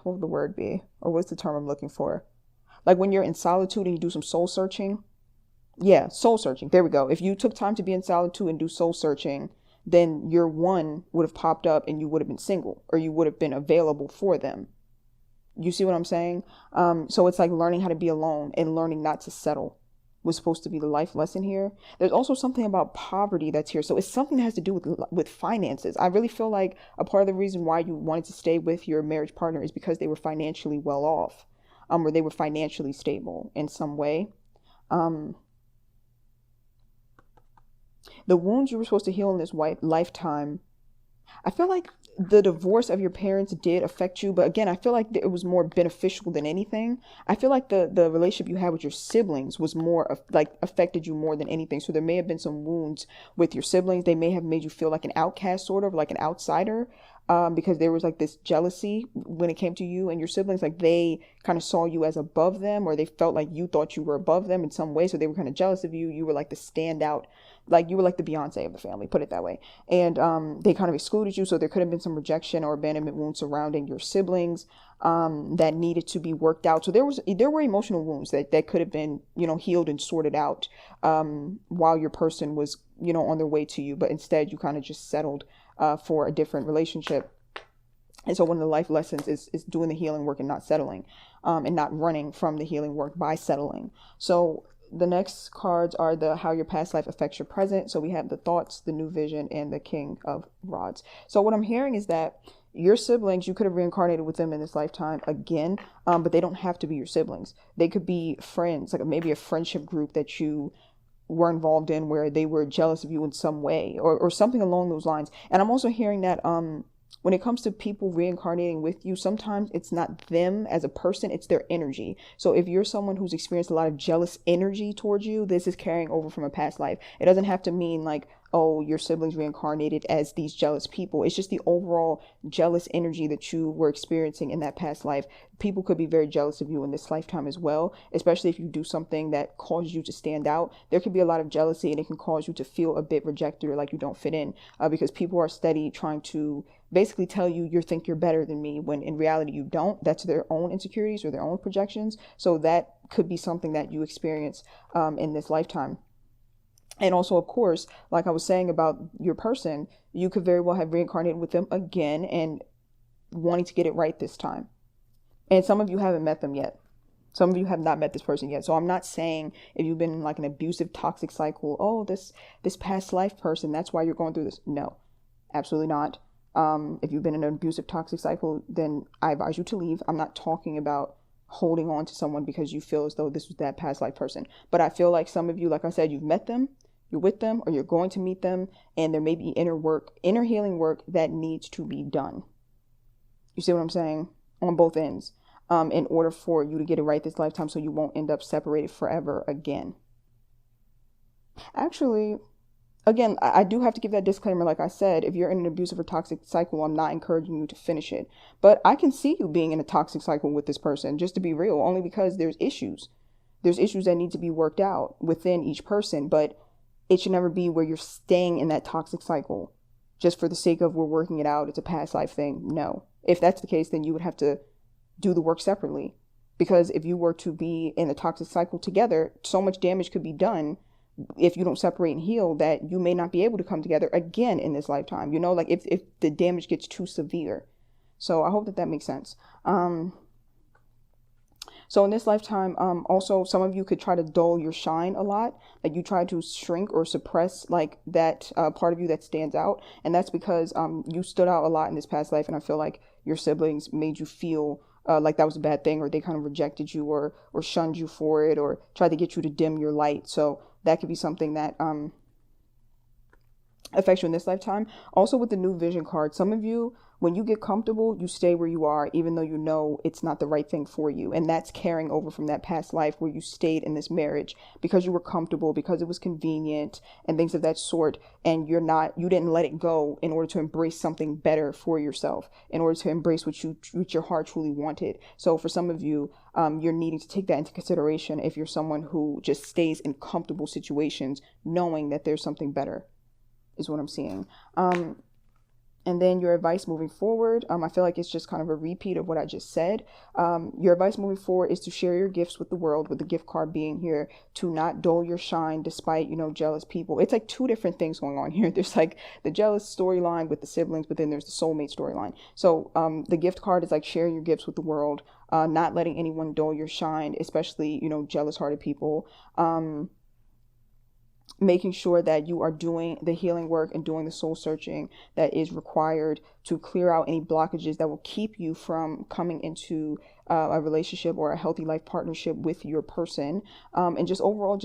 would the word be? Or what's the term I'm looking for? Like when you're in solitude and you do some soul searching. Yeah, soul searching. There we go. If you took time to be in solitude and do soul searching, then your one would have popped up and you would have been single, or you would have been available for them. You see what I'm saying? So it's like learning how to be alone and learning not to settle was supposed to be the life lesson here. There's also something about poverty that's here. So it's something that has to do with finances. I really feel like a part of the reason why you wanted to stay with your marriage partner is because they were financially well off, or they were financially stable in some way. The wounds you were supposed to heal in this lifetime, I feel like the divorce of your parents did affect you, but again, I feel like it was more beneficial than anything. I feel like the relationship you had with your siblings was more affected you more than anything. So there may have been some wounds with your siblings. They may have made you feel like an outcast, sort of like an outsider, because there was like this jealousy when it came to you and your siblings. Like they kind of saw you as above them, or they felt like you thought you were above them in some way. So they were kind of jealous of you. You were like the standout. Like you were like the Beyonce of the family, put it that way. And they kind of excluded you. So there could have been some rejection or abandonment wounds surrounding your siblings that needed to be worked out. So there were emotional wounds that could have been, healed and sorted out while your person was, on their way to you. But instead, you kind of just settled for a different relationship. And so one of the life lessons is doing the healing work and not settling, and not running from the healing work by settling. So the next cards are how your past life affects your present. So we have the thoughts, the new vision, and the King of Rods. So what I'm hearing is that your siblings, you could have reincarnated with them in this lifetime again, but they don't have to be your siblings. They could be friends, like maybe a friendship group that you were involved in where they were jealous of you in some way, or something along those lines. And I'm also hearing that when it comes to people reincarnating with you, sometimes it's not them as a person, it's their energy. So if you're someone who's experienced a lot of jealous energy towards you, this is carrying over from a past life. It doesn't have to mean like oh, your siblings reincarnated as these jealous people. It's just the overall jealous energy that you were experiencing in that past life. People could be very jealous of you in this lifetime as well, especially if you do something that causes you to stand out. There could be a lot of jealousy, and it can cause you to feel a bit rejected or like you don't fit in, because people are steady trying to basically tell you think you're better than me, when in reality you don't. That's their own insecurities or their own projections. So that could be something that you experience in this lifetime. And also, of course, like I was saying about your person, you could very well have reincarnated with them again and wanting to get it right this time. And some of you haven't met them yet. Some of you have not met this person yet. So I'm not saying if you've been in like an abusive, toxic cycle, oh, this past life person, that's why you're going through this. No, absolutely not. If you've been in an abusive, toxic cycle, then I advise you to leave. I'm not talking about holding on to someone because you feel as though this was that past life person. But I feel like some of you, like I said, you've met them, you're with them, or you're going to meet them, and there may be inner healing work that needs to be done. You see what I'm saying? On both ends, in order for you to get it right this lifetime, so you won't end up separated forever again. Actually, again, I do have to give that disclaimer. Like I said, if you're in an abusive or toxic cycle, I'm not encouraging you to finish it. But I can see you being in a toxic cycle with this person, just to be real, only because there's issues. There's issues that need to be worked out within each person, but it should never be where you're staying in that toxic cycle just for the sake of we're working it out. It's a past life thing. No. If that's the case, then you would have to do the work separately. Because if you were to be in a toxic cycle together, so much damage could be done if you don't separate and heal that you may not be able to come together again in this lifetime. You know, like if the damage gets too severe. So I hope that makes sense. So in this lifetime, also some of you could try to dull your shine a lot. Like you try to shrink or suppress like that part of you that stands out. And that's because you stood out a lot in this past life. And I feel like your siblings made you feel like that was a bad thing, or they kind of rejected you or shunned you for it, or tried to get you to dim your light. So that could be something that affects you in this lifetime. Also with the new vision card, some of you, when you get comfortable, you stay where you are, even though you know it's not the right thing for you. And that's carrying over from that past life where you stayed in this marriage because you were comfortable, because it was convenient and things of that sort. And you didn't let it go in order to embrace something better for yourself, in order to embrace what your heart truly wanted. So for some of you, you're needing to take that into consideration if you're someone who just stays in comfortable situations, knowing that there's something better, is what I'm seeing. And then your advice moving forward, I feel like it's just kind of a repeat of what I just said. Your advice moving forward is to share your gifts with the world, with the gift card being here, to not dull your shine despite, jealous people. It's like two different things going on here. There's like the jealous storyline with the siblings, but then there's the soulmate storyline. So the gift card is like sharing your gifts with the world, not letting anyone dull your shine, especially, jealous-hearted people. Making sure that you are doing the healing work and doing the soul searching that is required to clear out any blockages that will keep you from coming into a relationship or a healthy life partnership with your person. And just overall,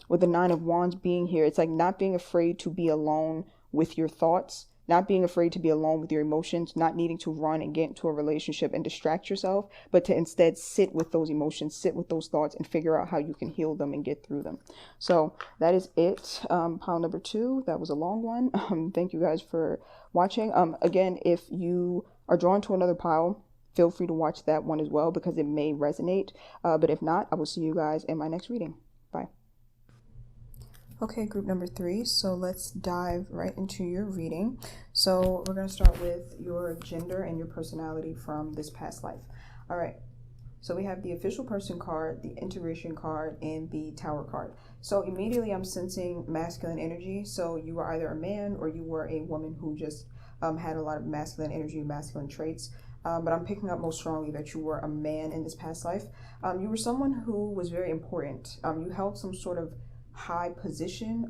with the 9 of Wands being here, it's like not being afraid to be alone with your thoughts, not being afraid to be alone with your emotions, not needing to run and get into a relationship and distract yourself, but to instead sit with those emotions, sit with those thoughts, and figure out how you can heal them and get through them. So that is it. Pile number 2. That was a long one. Thank you guys for watching. Again, if you are drawn to another pile, feel free to watch that one as well, because it may resonate. But if not, I will see you guys in my next reading. Bye. Okay, group number 3. So let's dive right into your reading. So we're going to start with your gender and your personality from this past life. All right. So we have the official person card, the integration card, and the tower card. So immediately I'm sensing masculine energy. So you were either a man or you were a woman who just had a lot of masculine energy, masculine traits. But I'm picking up most strongly that you were a man in this past life. You were someone who was very important. You held some sort of high position.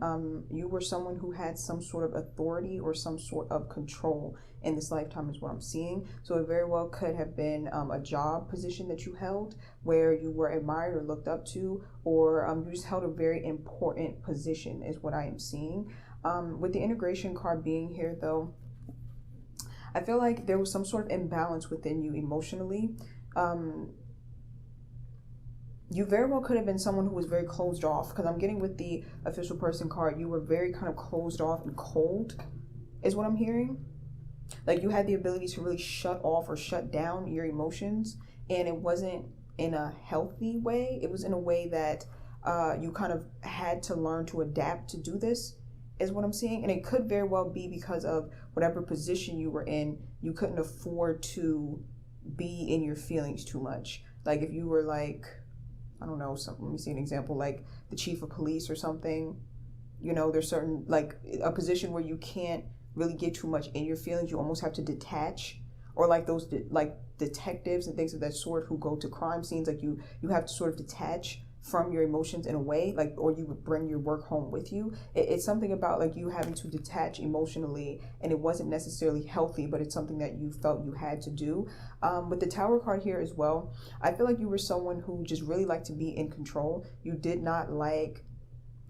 You were someone who had some sort of authority or some sort of control in this lifetime is what I'm seeing. So it very well could have been a job position that you held where you were admired or looked up to, or you just held a very important position is what I am seeing. With the integration card being here though, I feel like there was some sort of imbalance within you emotionally. you very well could have been someone who was very closed off, because I'm getting with the official person card, you were very kind of closed off and cold, is what I'm hearing. Like you had the ability to really shut off or shut down your emotions, and it wasn't in a healthy way. It was in a way that you kind of had to learn to adapt to do this, is what I'm seeing. And it could very well be because of whatever position you were in, you couldn't afford to be in your feelings too much. Like if you were like, I don't know, let me see an example, like the chief of police or something, there's certain, like a position where you can't really get too much in your feelings. You almost have to detach, or like those like detectives and things of that sort who go to crime scenes, like you have to sort of detach from your emotions in a way, like, or you would bring your work home with you. It's something about like you having to detach emotionally, and it wasn't necessarily healthy, but it's something that you felt you had to do. With the Tower card here as well, I feel like you were someone who just really liked to be in control. You did not like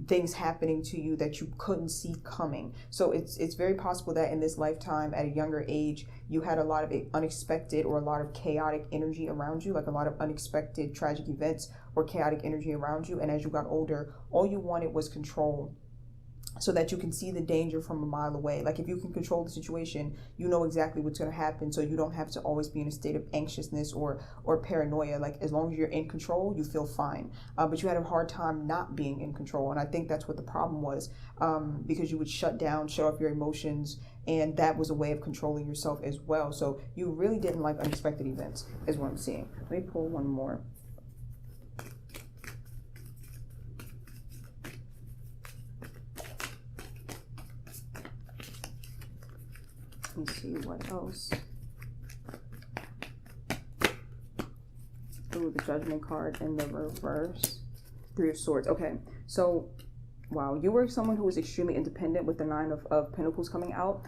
things happening to you that you couldn't see coming. So it's very possible that in this lifetime, at a younger age, you had a lot of unexpected or a lot of chaotic energy around you, like a lot of unexpected tragic events or chaotic energy around you. And as you got older, all you wanted was control, so that you can see the danger from a mile away. Like if you can control the situation, you know exactly what's going to happen, so you don't have to always be in a state of anxiousness or paranoia. Like as long as you're in control, you feel fine. But you had a hard time not being in control, and I think that's what the problem was, because you would shut off your emotions, and that was a way of controlling yourself as well. So you really didn't like unexpected events, is what I'm seeing. Let me pull one more. Let me see what else. Ooh, the Judgment card in the reverse. Three of Swords. Okay, so wow, you were someone who was extremely independent with the Nine of Pentacles coming out.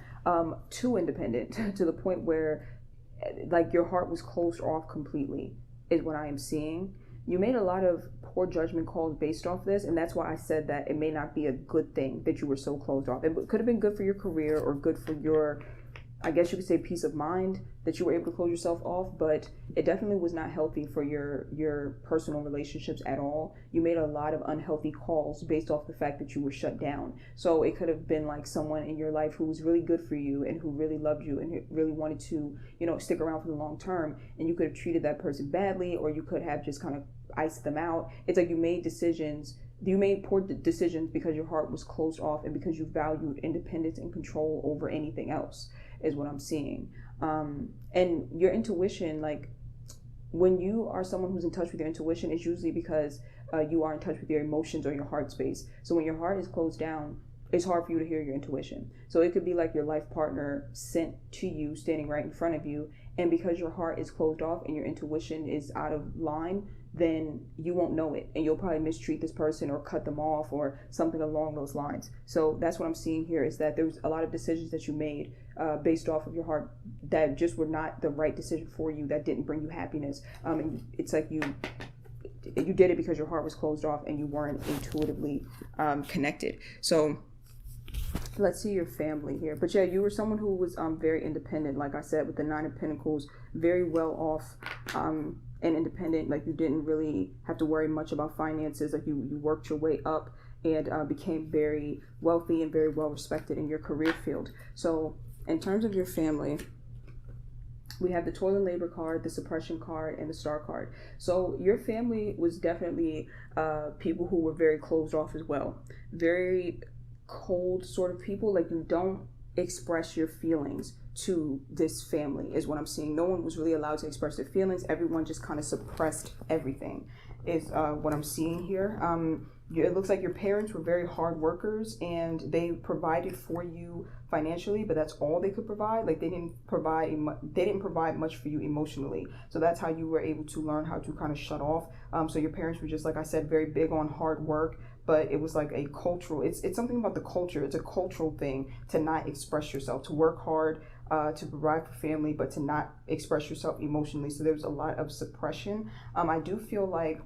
Too independent to the point where like your heart was closed off completely, is what I am seeing. You made a lot of poor judgment calls based off this, and that's why I said that it may not be a good thing that you were so closed off. It could have been good for your career or good for your, I guess you could say, peace of mind, that you were able to close yourself off, but it definitely was not healthy for your personal relationships at all. You made a lot of unhealthy calls based off the fact that you were shut down. So it could have been like someone in your life who was really good for you and who really loved you and who really wanted to, stick around for the long term, and you could have treated that person badly, or you could have just kind of iced them out. It's like you made poor decisions because your heart was closed off and because you valued independence and control over anything else, is what I'm seeing. And your intuition, like when you are someone who's in touch with your intuition, it's usually because you are in touch with your emotions or your heart space. So when your heart is closed down, it's hard for you to hear your intuition. So it could be like your life partner sent to you, standing right in front of you, and because your heart is closed off and your intuition is out of line, then you won't know it, and you'll probably mistreat this person or cut them off or something along those lines. So that's what I'm seeing here, is that there's a lot of decisions that you made based off of your heart that just were not the right decision for you, that didn't bring you happiness. And it's like you did it because your heart was closed off and you weren't intuitively connected. So let's see your family here. But yeah, you were someone who was very independent, like I said, with the Nine of Pentacles, very well off and independent. Like you didn't really have to worry much about finances. Like you worked your way up and became very wealthy and very well respected in your career field. So in terms of your family, we have the Toil and Labor card, the Suppression card, and the Star card. So your family was definitely people who were very closed off as well. Very cold sort of people. Like you don't express your feelings to this family, is what I'm seeing. No one was really allowed to express their feelings. Everyone just kind of suppressed everything, is what I'm seeing here. It looks like your parents were very hard workers and they provided for you financially, but that's all they could provide. Like they didn't provide much for you emotionally. So that's how you were able to learn how to kind of shut off. So your parents were just, like I said, very big on hard work, but it was like a cultural, it's something about the culture. It's a cultural thing to not express yourself, to work hard, to provide for family, but to not express yourself emotionally. So there was a lot of suppression. I do feel like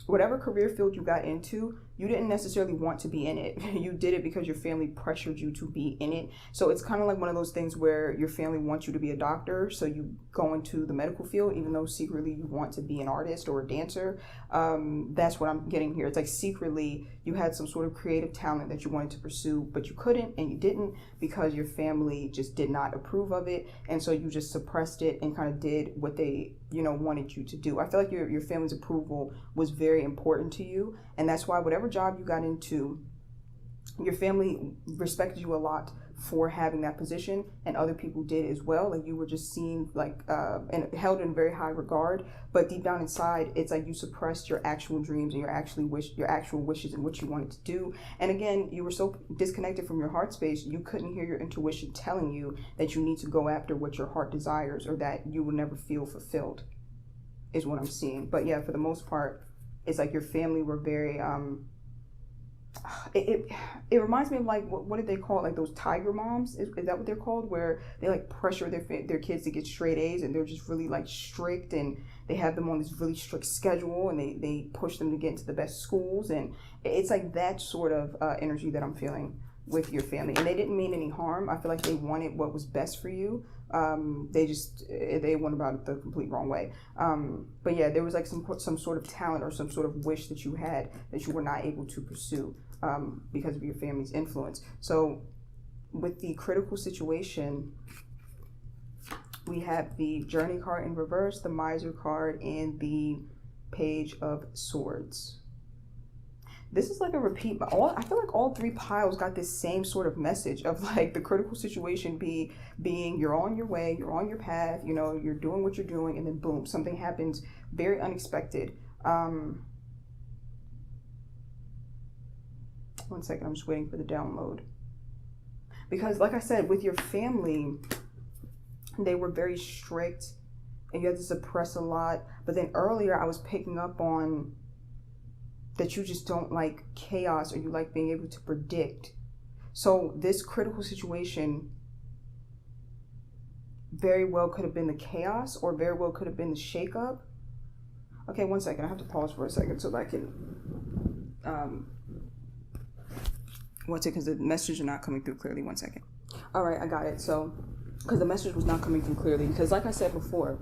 whatever career field you got into, you didn't necessarily want to be in it. You did it because your family pressured you to be in it. So it's kind of like one of those things where your family wants you to be a doctor, so you go into the medical field, even though secretly you want to be an artist or a dancer. That's what I'm getting here. It's like secretly you had some sort of creative talent that you wanted to pursue, but you couldn't and you didn't because your family just did not approve of it. And so you just suppressed it and kind of did what they, wanted you to do. I feel like your family's approval was very important to you. And that's why whatever job you got into, your family respected you a lot for having that position, and other people did as well. Like you were just seen like and held in very high regard, but deep down inside it's like you suppressed your actual dreams and your actual wishes and what you wanted to do. And again, you were so disconnected from your heart space, you couldn't hear your intuition telling you that you need to go after what your heart desires, or that you will never feel fulfilled, is what I'm seeing. But yeah, for the most part, it's like your family were very it reminds me of like what did they call it? Like those tiger moms, is that what they're called, where they like pressure their kids to get straight A's, and they're just really like strict, and they have them on this really strict schedule, and they push them to get into the best schools. And it's like that sort of energy that I'm feeling with your family. And they didn't mean any harm. I feel like they wanted what was best for you. They went about it the complete wrong way. But yeah, there was like some sort of talent or some sort of wish that you had that you were not able to pursue because of your family's influence. So with the critical situation, we have the Journey card in reverse, the Miser card, and the Page of Swords. This is like a repeat. I feel like all three piles got this same sort of message of like the critical situation being you're on your way, you're on your path, you're doing what you're doing, and then boom, something happens very unexpected. One second, I'm just waiting for the download. Because like I said, with your family, they were very strict and you had to suppress a lot. But then earlier I was picking up on that you just don't like chaos, or you like being able to predict. So this critical situation very well could have been the chaos, or very well could have been the shakeup. Okay, one second. I have to pause for a second so that I can one second, because the messages are not coming through clearly. One second. All right, I got it. So, because the message was not coming through clearly, because like I said before,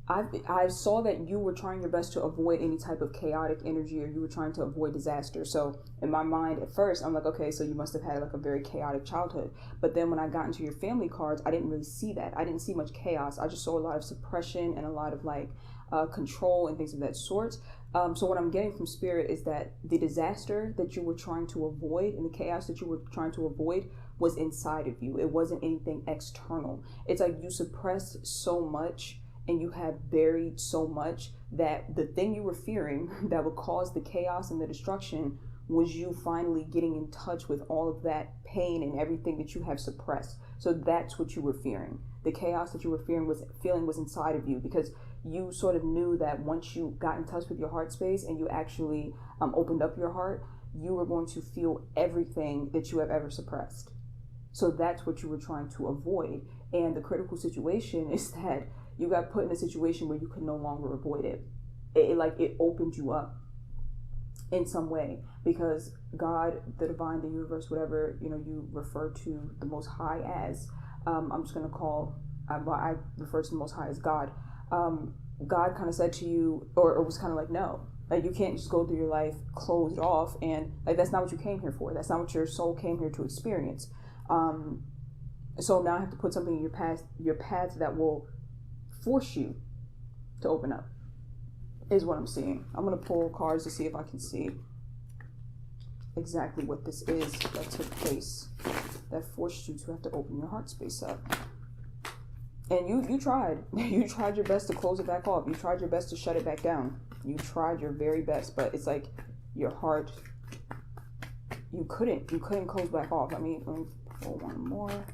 I saw that you were trying your best to avoid any type of chaotic energy, or you were trying to avoid disaster. So in my mind at first, I'm like, okay, so you must have had like a very chaotic childhood. But then when I got into your family cards, I didn't really see that. I didn't see much chaos. I just saw a lot of suppression and a lot of like control and things of that sort. So what I'm getting from Spirit is that the disaster that you were trying to avoid and the chaos that you were trying to avoid was inside of you. It wasn't anything external. It's like you suppressed so much and you have buried so much that the thing you were fearing that would cause the chaos and the destruction was you finally getting in touch with all of that pain and everything that you have suppressed. So that's what you were fearing. The chaos that you were feeling was inside of you, because you sort of knew that once you got in touch with your heart space and you actually opened up your heart, you were going to feel everything that you have ever suppressed. So that's what you were trying to avoid. And the critical situation is that you got put in a situation where you could no longer avoid it. It opened you up in some way, because God, the divine, the universe, whatever, you refer to the Most High as, I'm just going to call, I refer to the Most High as God. God kind of said to you, or was kind of like, no, like you can't just go through your life closed off, and like that's not what you came here for. That's not what your soul came here to experience. So now I have to put something in your path that will force you to open up, is what I'm seeing. I'm going to pull cards to see if I can see exactly what this is that took place that forced you to have to open your heart space up. And you tried. You tried your best to close it back off. You tried your best to shut it back down. You tried your very best, but it's like your heart, you couldn't close back off. Let me pull one more.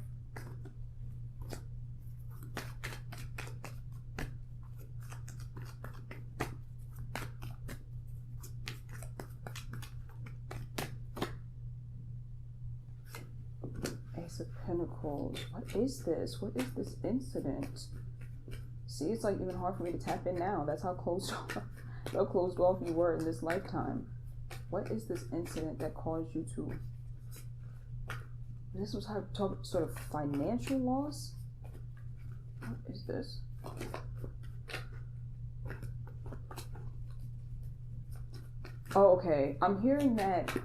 Ace of Pentacles. What is this? What is this incident? See, it's like even hard for me to tap in now. That's how closed off you were in this lifetime. What is this incident that caused you to... This was sort of financial loss? What is this? Oh, okay. I'm hearing that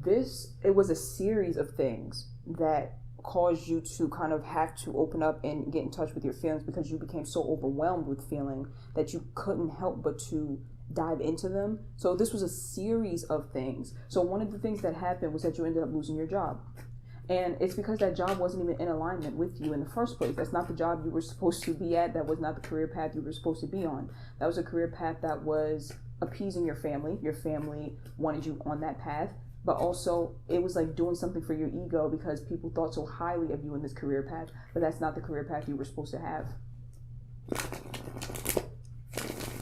it was a series of things that caused you to kind of have to open up and get in touch with your feelings, because you became so overwhelmed with feeling that you couldn't help but to dive into them. So this was a series of things. So one of the things that happened was that you ended up losing your job. And it's because that job wasn't even in alignment with you in the first place. That's not the job you were supposed to be at. That was not the career path you were supposed to be on. That was a career path that was appeasing your family. Your family wanted you on that path. But also, it was like doing something for your ego because people thought so highly of you in this career path. But that's not the career path you were supposed to have.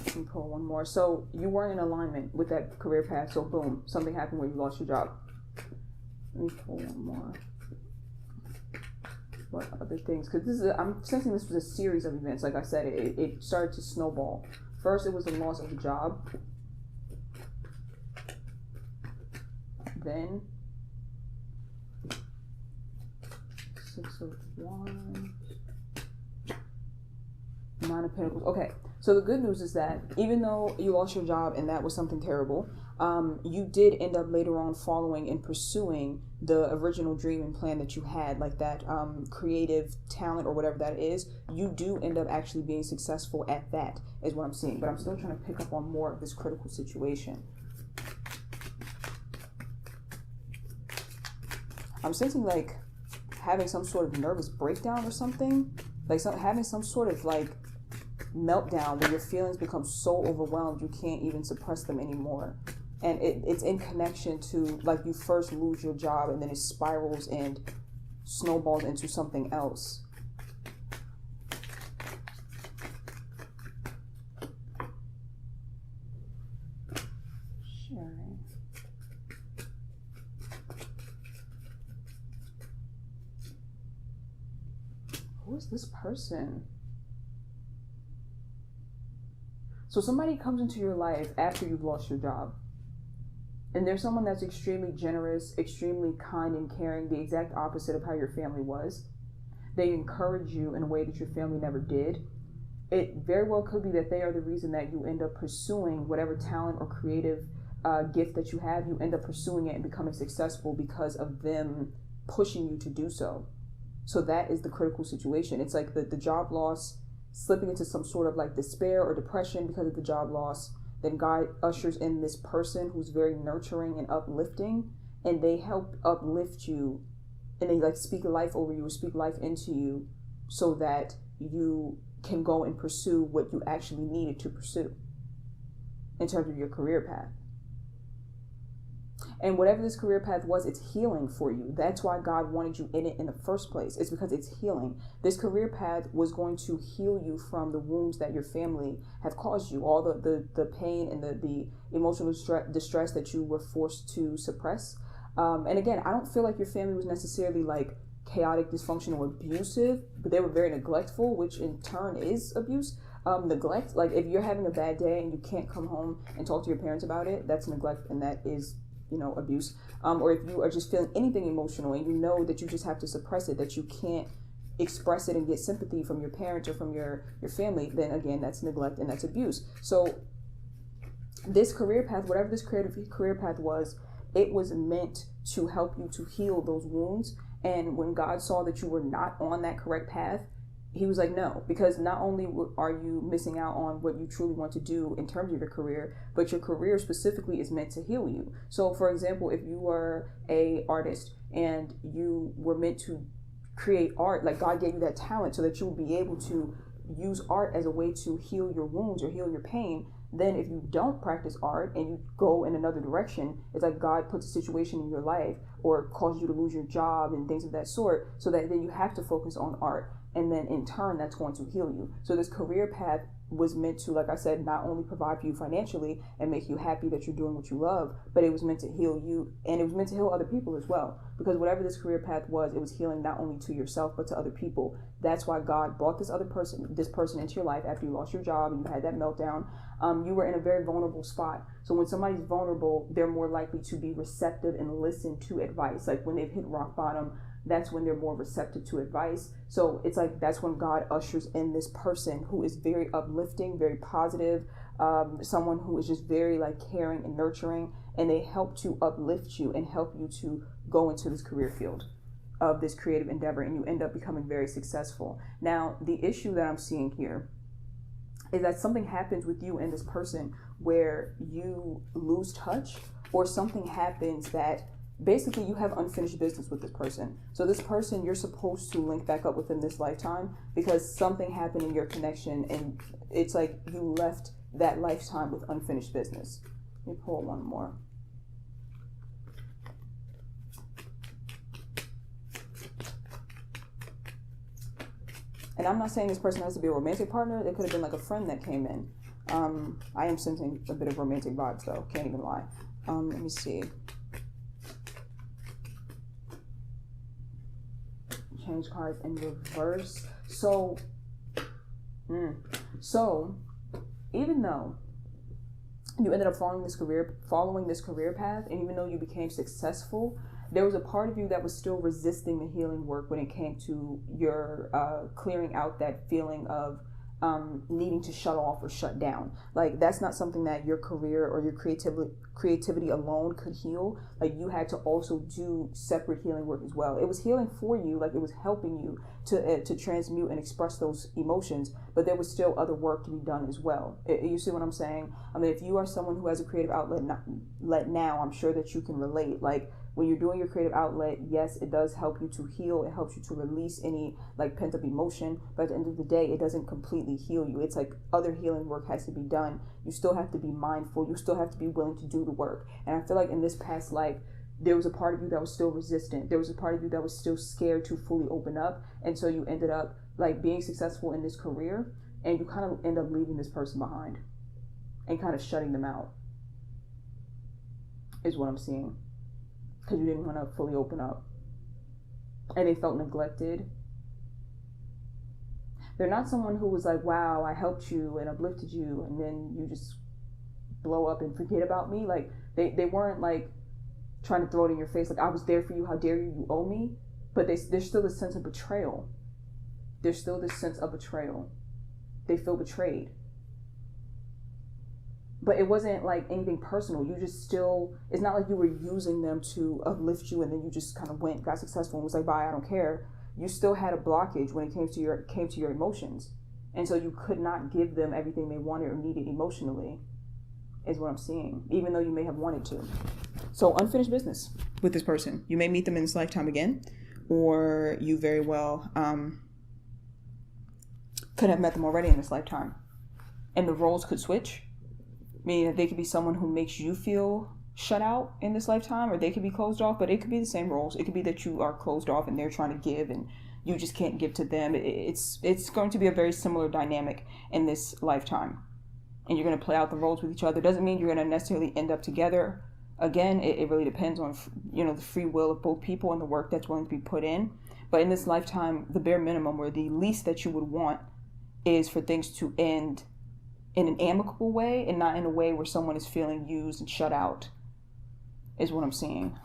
Let me pull one more. So you weren't in alignment with that career path. So boom, something happened where you lost your job. Let me pull one more. What other things? Because I'm sensing this was a series of events. Like I said, it started to snowball. First, it was the loss of the job. Then 6 of Wands, 9 of Pentacles. Okay, so the good news is that even though you lost your job and that was something terrible, you did end up later on following and pursuing the original dream and plan that you had, like that creative talent or whatever that is. You do end up actually being successful at that, is what I'm seeing. But I'm still trying to pick up on more of this critical situation. I'm sensing like having some sort of nervous breakdown or something, like having some sort of like meltdown where your feelings become so overwhelmed you can't even suppress them anymore. And it's in connection to like you first lose your job and then it spirals and snowballs into something else. Who is this person? So somebody comes into your life after you've lost your job. And there's someone that's extremely generous, extremely kind and caring, the exact opposite of how your family was. They encourage you in a way that your family never did. It very well could be that they are the reason that you end up pursuing whatever talent or creative gift that you have. You end up pursuing it and becoming successful because of them pushing you to do so. So that is the critical situation. It's like the job loss, slipping into some sort of like despair or depression because of the job loss. Then God ushers in this person who's very nurturing and uplifting, and they help uplift you, and they like speak life over you or speak life into you so that you can go and pursue what you actually needed to pursue in terms of your career path. And whatever this career path was, it's healing for you. That's why God wanted you in it in the first place. It's because it's healing. This career path was going to heal you from the wounds that your family have caused you, all the pain and the emotional distress that you were forced to suppress. And again, I don't feel like your family was necessarily like chaotic, dysfunctional, abusive, but they were very neglectful, which in turn is abuse. Neglect, like if you're having a bad day and you can't come home and talk to your parents about it, that's neglect, and that is abuse. Or if you are just feeling anything emotional and you know that you just have to suppress it, that you can't express it and get sympathy from your parents or from your family, then again, that's neglect and that's abuse. So this career path, whatever this creative career path was, it was meant to help you to heal those wounds. And when God saw that you were not on that correct path, he was like, no, because not only are you missing out on what you truly want to do in terms of your career, but your career specifically is meant to heal you. So for example, if you were an artist and you were meant to create art, like God gave you that talent so that you will be able to use art as a way to heal your wounds or heal your pain, then if you don't practice art and you go in another direction, it's like God puts a situation in your life or causes you to lose your job and things of that sort, so that then you have to focus on art. And then in turn, that's going to heal you. So this career path was meant to, like I said, not only provide for you financially and make you happy that you're doing what you love, but it was meant to heal you, and it was meant to heal other people as well. Because whatever this career path was, it was healing not only to yourself, but to other people. That's why God brought this person into your life after you lost your job and you had that meltdown. You were in a very vulnerable spot. So when somebody's vulnerable, they're more likely to be receptive and listen to advice. Like when they've hit rock bottom, that's when they're more receptive to advice. So it's like that's when God ushers in this person who is very uplifting, very positive, someone who is just very like caring and nurturing, and they help to uplift you and help you to go into this career field of this creative endeavor, and you end up becoming very successful. Now, the issue that I'm seeing here is that something happens with you and this person where you lose touch, or something happens that basically you have unfinished business with this person. So this person, you're supposed to link back up with in this lifetime because something happened in your connection, and it's like you left that lifetime with unfinished business. Let me pull one more. And I'm not saying this person has to be a romantic partner. It could have been like a friend that came in. I am sensing a bit of romantic vibes though. Can't even lie. Let me see. Change cards in reverse. So even though you ended up following this career path, and even though you became successful, there was a part of you that was still resisting the healing work when it came to your clearing out that feeling of needing to shut off or shut down. Like that's not something that your career or your creativity alone could heal. Like you had to also do separate healing work as well. It was healing for you, like it was helping you to transmute and express those emotions, but there was still other work to be done as well. You see what I'm saying? I mean, if you are someone who has a creative outlet now, I'm sure that you can relate. Like when you're doing your creative outlet, yes, it does help you to heal. It helps you to release any like pent up emotion. But at the end of the day, it doesn't completely heal you. It's like other healing work has to be done. You still have to be mindful. You still have to be willing to do the work. And I feel like in this past life, there was a part of you that was still resistant. There was a part of you that was still scared to fully open up. And so you ended up like being successful in this career, and you kind of end up leaving this person behind and kind of shutting them out is what I'm seeing. Because you didn't want to fully open up, and they felt neglected. They're not someone who was like, wow, I helped you and uplifted you, and then you just blow up and forget about me. Like they weren't like trying to throw it in your face like, I was there for you, how dare you, you owe me. But there's still this sense of betrayal. There's still this sense of betrayal. They feel betrayed. But it wasn't like anything personal. You just still, it's not like you were using them to uplift you and then you just kind of got successful and was like, bye, I don't care. You still had a blockage when it came to your emotions. And so you could not give them everything they wanted or needed emotionally, is what I'm seeing, even though you may have wanted to. So unfinished business with this person. You may meet them in this lifetime again, or you very well could have met them already in this lifetime. And the roles could switch. Meaning that they could be someone who makes you feel shut out in this lifetime, or they could be closed off, but it could be the same roles. It could be that you are closed off and they're trying to give and you just can't give to them. It's going to be a very similar dynamic in this lifetime. And you're going to play out the roles with each other. Doesn't mean you're going to necessarily end up together. Again, it really depends on, the free will of both people and the work that's willing to be put in. But in this lifetime, the bare minimum or the least that you would want is for things to end in an amicable way and not in a way where someone is feeling used and shut out, is what I'm seeing.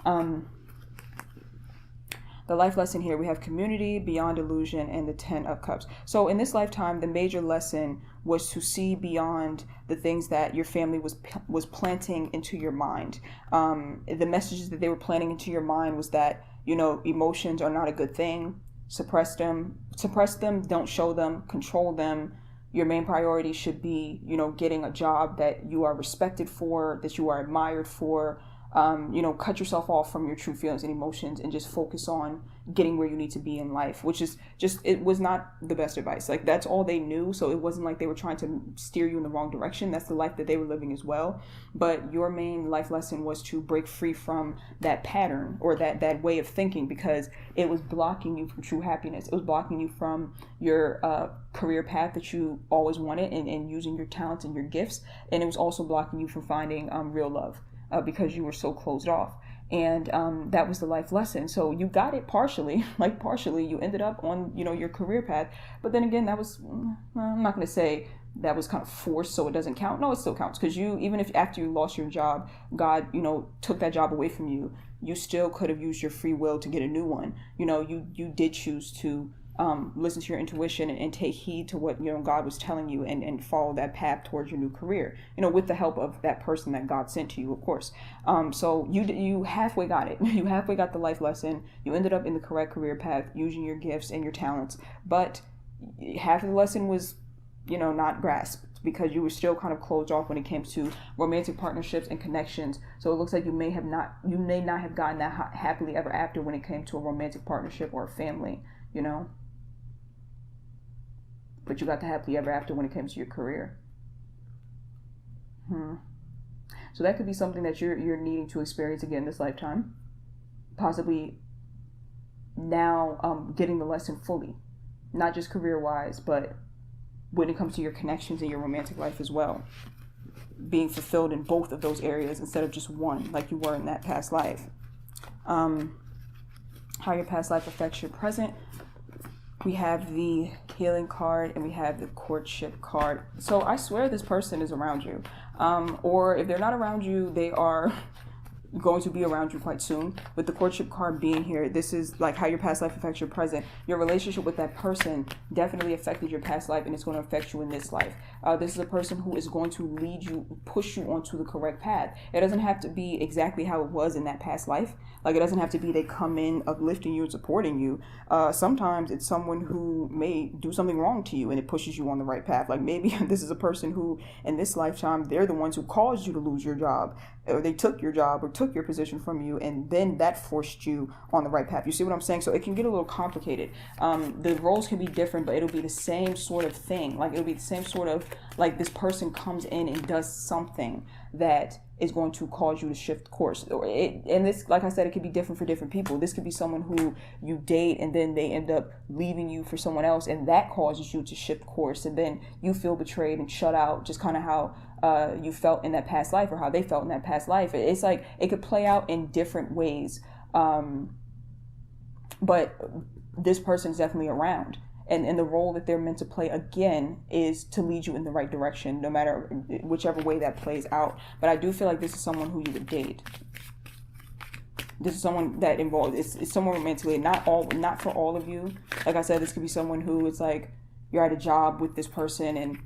The life lesson here, we have community, beyond illusion, and the 10 of Cups. So in this lifetime, the major lesson was to see beyond the things that your family was planting into your mind. The messages that they were planting into your mind was that, emotions are not a good thing. Suppress them, don't show them, control them. Your main priority should be, getting a job that you are respected for, that you are admired for. Cut yourself off from your true feelings and emotions and just focus on getting where you need to be in life, which is it was not the best advice. Like that's all they knew. So it wasn't like they were trying to steer you in the wrong direction. That's the life that they were living as well. But your main life lesson was to break free from that pattern or that way of thinking, because it was blocking you from true happiness. It was blocking you from your career path that you always wanted and using your talents and your gifts. And it was also blocking you from finding real love. because you were so closed off. And that was the life lesson. So you got it partially, like partially. You ended up on, your career path. But then again, that was, I'm not going to say that was kind of forced, so it doesn't count. No, it still counts, because even if after you lost your job, God, took that job away from you, you still could have used your free will to get a new one. You did choose to listen to your intuition and take heed to what God was telling you, and follow that path towards your new career, with the help of that person that God sent to you, of course. So you halfway got it. You halfway got the life lesson. You ended up in the correct career path using your gifts and your talents, but half of the lesson was not grasped, because you were still kind of closed off when it came to romantic partnerships and connections. So it looks like you may not have gotten that happily ever after when it came to a romantic partnership or a family, but you got the happily ever after when it comes to your career. So that could be something that you're needing to experience again this lifetime, possibly now getting the lesson fully, not just career-wise, but when it comes to your connections in your romantic life as well, being fulfilled in both of those areas instead of just one, like you were in that past life. How your past life affects your present. We have the healing card and we have the courtship card. So I swear this person is around you. Or if they're not around you, they are going to be around you quite soon. With the courtship card being here, this is like how your past life affects your present. Your relationship with that person definitely affected your past life, and it's going to affect you in this life. This is a person who is going to lead you, push you onto the correct path. It doesn't have to be exactly how it was in that past life. Like, it doesn't have to be they come in uplifting you and supporting you. Sometimes it's someone who may do something wrong to you and it pushes you on the right path. Like, maybe this is a person who in this lifetime, they're the ones who caused you to lose your job, or they took your job or took your position from you, and then that forced you on the right path. You see what I'm saying? So it can get a little complicated. The roles can be different, but it'll be the same sort of thing. Like, it'll be the same sort of, like, this person comes in and does something that is going to cause you to shift course. And this, like I said, it could be different for different people. This could be someone who you date and then they end up leaving you for someone else, and that causes you to shift course, and then you feel betrayed and shut out, just kind of how you felt in that past life, or how they felt in that past life. It's like it could play out in different ways, but this person's definitely around, and the role that they're meant to play again is to lead you in the right direction, no matter whichever way that plays out. But I do feel like this is someone who you would date. This is someone that involved, it's someone romantically, not for all of you. Like I said, this could be someone who, it's like you're at a job with this person and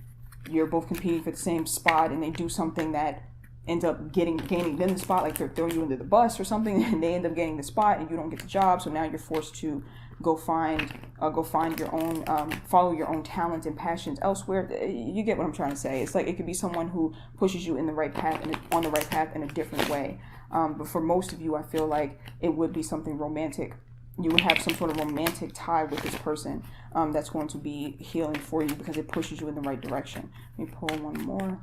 you're both competing for the same spot, and they do something that ends up gaining them the spot, like they're throwing you into the bus or something, and they end up getting the spot and you don't get the job. So now you're forced to go find your own, follow your own talents and passions elsewhere. You get what I'm trying to say. It's like it could be someone who pushes you in the right path, and on the right path in a different way. But for most of you, I feel like it would be something romantic. You would have some sort of romantic tie with this person that's going to be healing for you, because it pushes you in the right direction. Let me pull one more.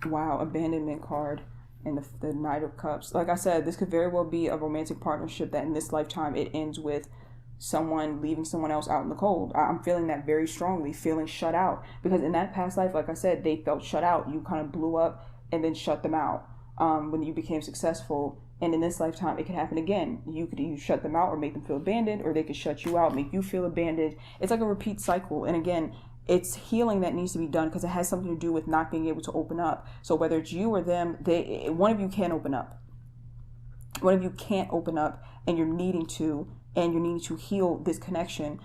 Wow, abandonment card and the Knight of Cups. Like I said, this could very well be a romantic partnership that in this lifetime it ends with someone leaving someone else out in the cold. I'm feeling that very strongly, feeling shut out, because in that past life, like I said, they felt shut out. You kind of blew up and then shut them out when you became successful. And in this lifetime, it could happen again. You could either shut them out or make them feel abandoned, or they could shut you out, make you feel abandoned. It's like a repeat cycle. And again, it's healing that needs to be done, because it has something to do with not being able to open up. So whether it's you or them, one of you can't open up. One of you can't open up, and you're needing to heal this connection.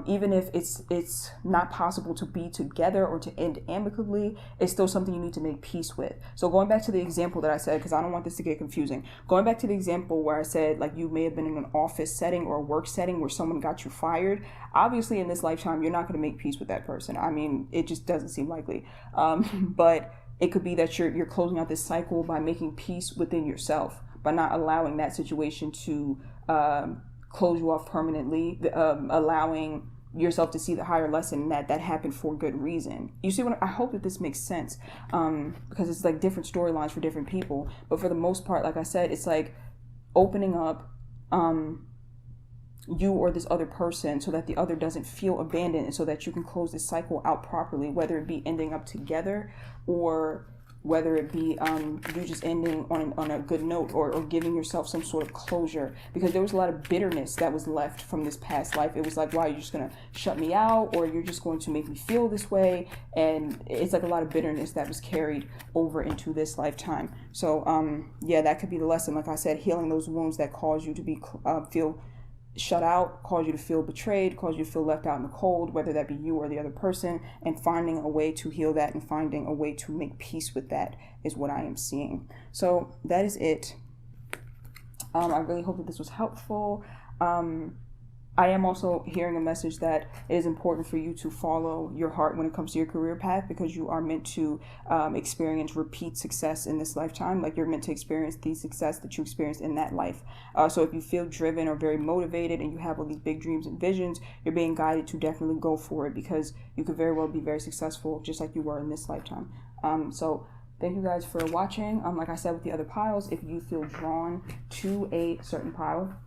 Even if it's not possible to be together or to end amicably, it's still something you need to make peace with. So going back to the example that I said, because I don't want this to get confusing, going back to the example where I said, like, you may have been in an office setting or a work setting where someone got you fired. Obviously in this lifetime, you're not going to make peace with that person. I mean, it just doesn't seem likely. But it could be that you're closing out this cycle by making peace within yourself, by not allowing that situation to close you off permanently, allowing yourself to see the higher lesson that happened for good reason. You see what I hope that this makes sense, because it's like different storylines for different people. But for the most part, like I said, it's like opening up, you or this other person, so that the other doesn't feel abandoned, and so that you can close this cycle out properly, whether it be ending up together, or whether it be you just ending on a good note, or giving yourself some sort of closure, because there was a lot of bitterness that was left from this past life. It was like, wow, you're just gonna shut me out, or you're just going to make me feel this way, and it's like a lot of bitterness that was carried over into this lifetime. So yeah, that could be the lesson. Like I said, healing those wounds that cause you to be feel shut out, cause you to feel betrayed, cause you to feel left out in the cold, whether that be you or the other person, and finding a way to heal that and finding a way to make peace with that is what I am seeing. So that is it. I really hope that this was helpful. I am also hearing a message that it is important for you to follow your heart when it comes to your career path, because you are meant to experience repeat success in this lifetime. Like, you're meant to experience the success that you experienced in that life. So if you feel driven or very motivated and you have all these big dreams and visions, you're being guided to definitely go for it, because you could very well be very successful just like you were in this lifetime. So thank you guys for watching. Like I said with the other piles, if you feel drawn to a certain pile,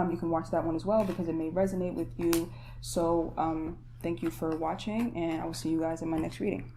you can watch that one as well, because it may resonate with you. So thank you for watching, and I will see you guys in my next reading.